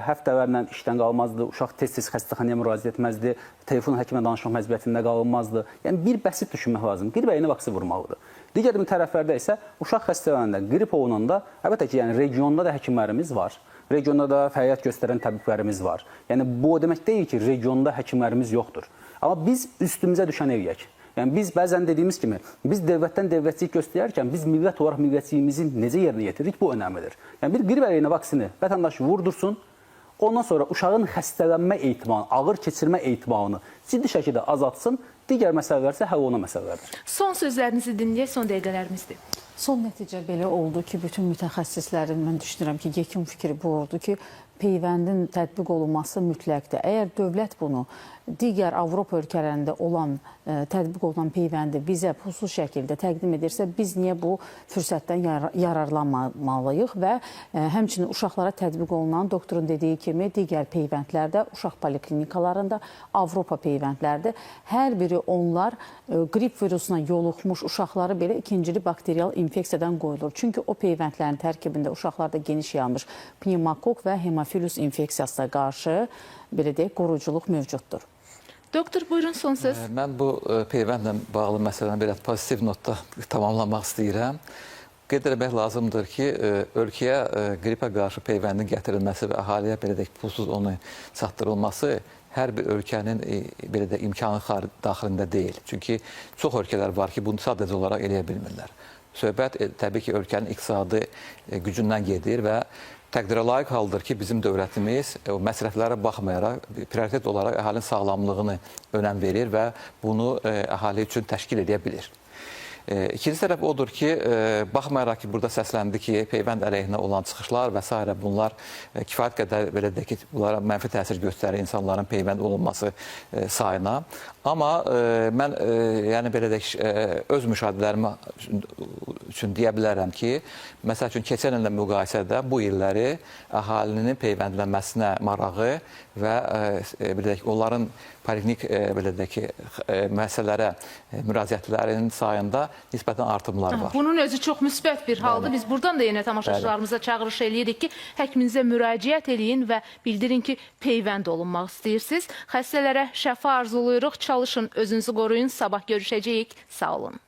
həftələrlə işdən qalmazdı, uşaq tez-tez xəstəxanaya müraciət etməzdi, telefon həkimlə danışmaq məcburiyyətində qalmazdı. Yəni bir bəsit düşünmək lazım. Qrip əleyhinə vaksin vurmalıdır. Digər bir tərəflərdə isə uşaq xəstələnəndə, qrip olunanda, əlbəttə ki, yəni regionda da həkimlərimiz var. Regionda da fəaliyyət göstərən təbiblərimiz var. Yəni bu o demək deyil ki, regionda həkimlərimiz yoxdur. Amma biz üstümüzə düşən eləyək. Yəni biz bəzən dediyimiz kimi, biz dövlətdən dövlətçilik göstərərkən biz millət olaraq millətçiliyimizi necə yerinə yetiririk, bu önəmlidir. Yəni bir qrip əleyhinə vaksini vətəndaş vurdursun, ondan sonra uşağın xəstələnmə ehtimalını, ağır keçirmə ehtimalını ciddi şəkildə azaltsın, digər məsələlər isə həll olunan məsələlərdir. Son sözlərinizi dinləyək, son dəqiqələrimizdir. Son nəticə belə oldu ki, bütün mütəxəssislərin mən düşünürəm ki, yekun fikri bu oldu ki, peyvəndin tətbiq olunması mütləqdir. Əgər dövlət bunu digər Avropa ölkələrində olan, tətbiq olunan peyvəndi bizə pulsuz şəkildə təqdim edirsə, biz niyə bu fürsətdən yararlanmamalıyıq və həmçinin uşaqlara tətbiq olunan doktorun dediyi kimi digər peyvəndlərdə, uşaq poliklinikalarında, Avropa peyvəndlərdə hər biri onlar qrip virusuna yoluxmuş uşaqları belə ikincili bakterial infeksiyadan qoyulur. Çünki o peyvəndlərin tərkibində uşaqlarda geniş yayılmış pnevmokok və hemofilus infeksiyasına qarşı belə deyək, qoruyuculuq mövcuddur. Doktor, buyurun son söz. Mən bu peyvəndlə bağlı məsələni belə pozitiv notda tamamlamaq istəyirəm. Qeyd etmək lazımdır ki, ölkəyə qripə qarşı peyvəndin gətirilməsi və əhaliyə belə deyək, pulsuz onun çatdırılması hər bir ölkənin belə də imkanı daxilində deyil. Çünki çox ölkələr var ki, bunu sadəcə olaraq eləyə bilmirlər. Söhbət təbii ki, ölkənin iqtisadi gücündən gedir və təqdirə layiq haldır ki, bizim dövlətimiz məsrəflərə baxmayaraq prioritet olaraq əhalinin sağlamlığını önəm verir və bunu əhali üçün təşkil edə bilir. İkinci tərəf odur ki, baxmayaraq ki, burada səsləndi ki, peyvənd əleyhinə olan çıxışlar və s. bunlar kifayət qədər belə deyək ki, bunlara mənfi təsir göstərir insanların peyvənd olunması sayına. Amma mən yəni belə deyək, öz müşahidələrim üçün deyə bilərəm ki, məsəl üçün keçən illə müqayisədə bu illəri əhalinin peyvəndlənməsinə marağı və belə deyək, onların poliklinik belə deyək ki, müəssisələrə müraciətlərinin sayında nisbətən artımlar var. Bunun özü çox müsbət bir haldır. Biz buradan da yenə tamaşaçılarımıza çağırış eləyirik ki, həkiminizə müraciət eləyin və bildirin ki, peyvənd olunmaq istəyirsiniz. Xəstələrə şəfa arzuluyuruq. Çalışın, özünüzü qoruyun. Sabah görüşəcəyik. Sağ olun.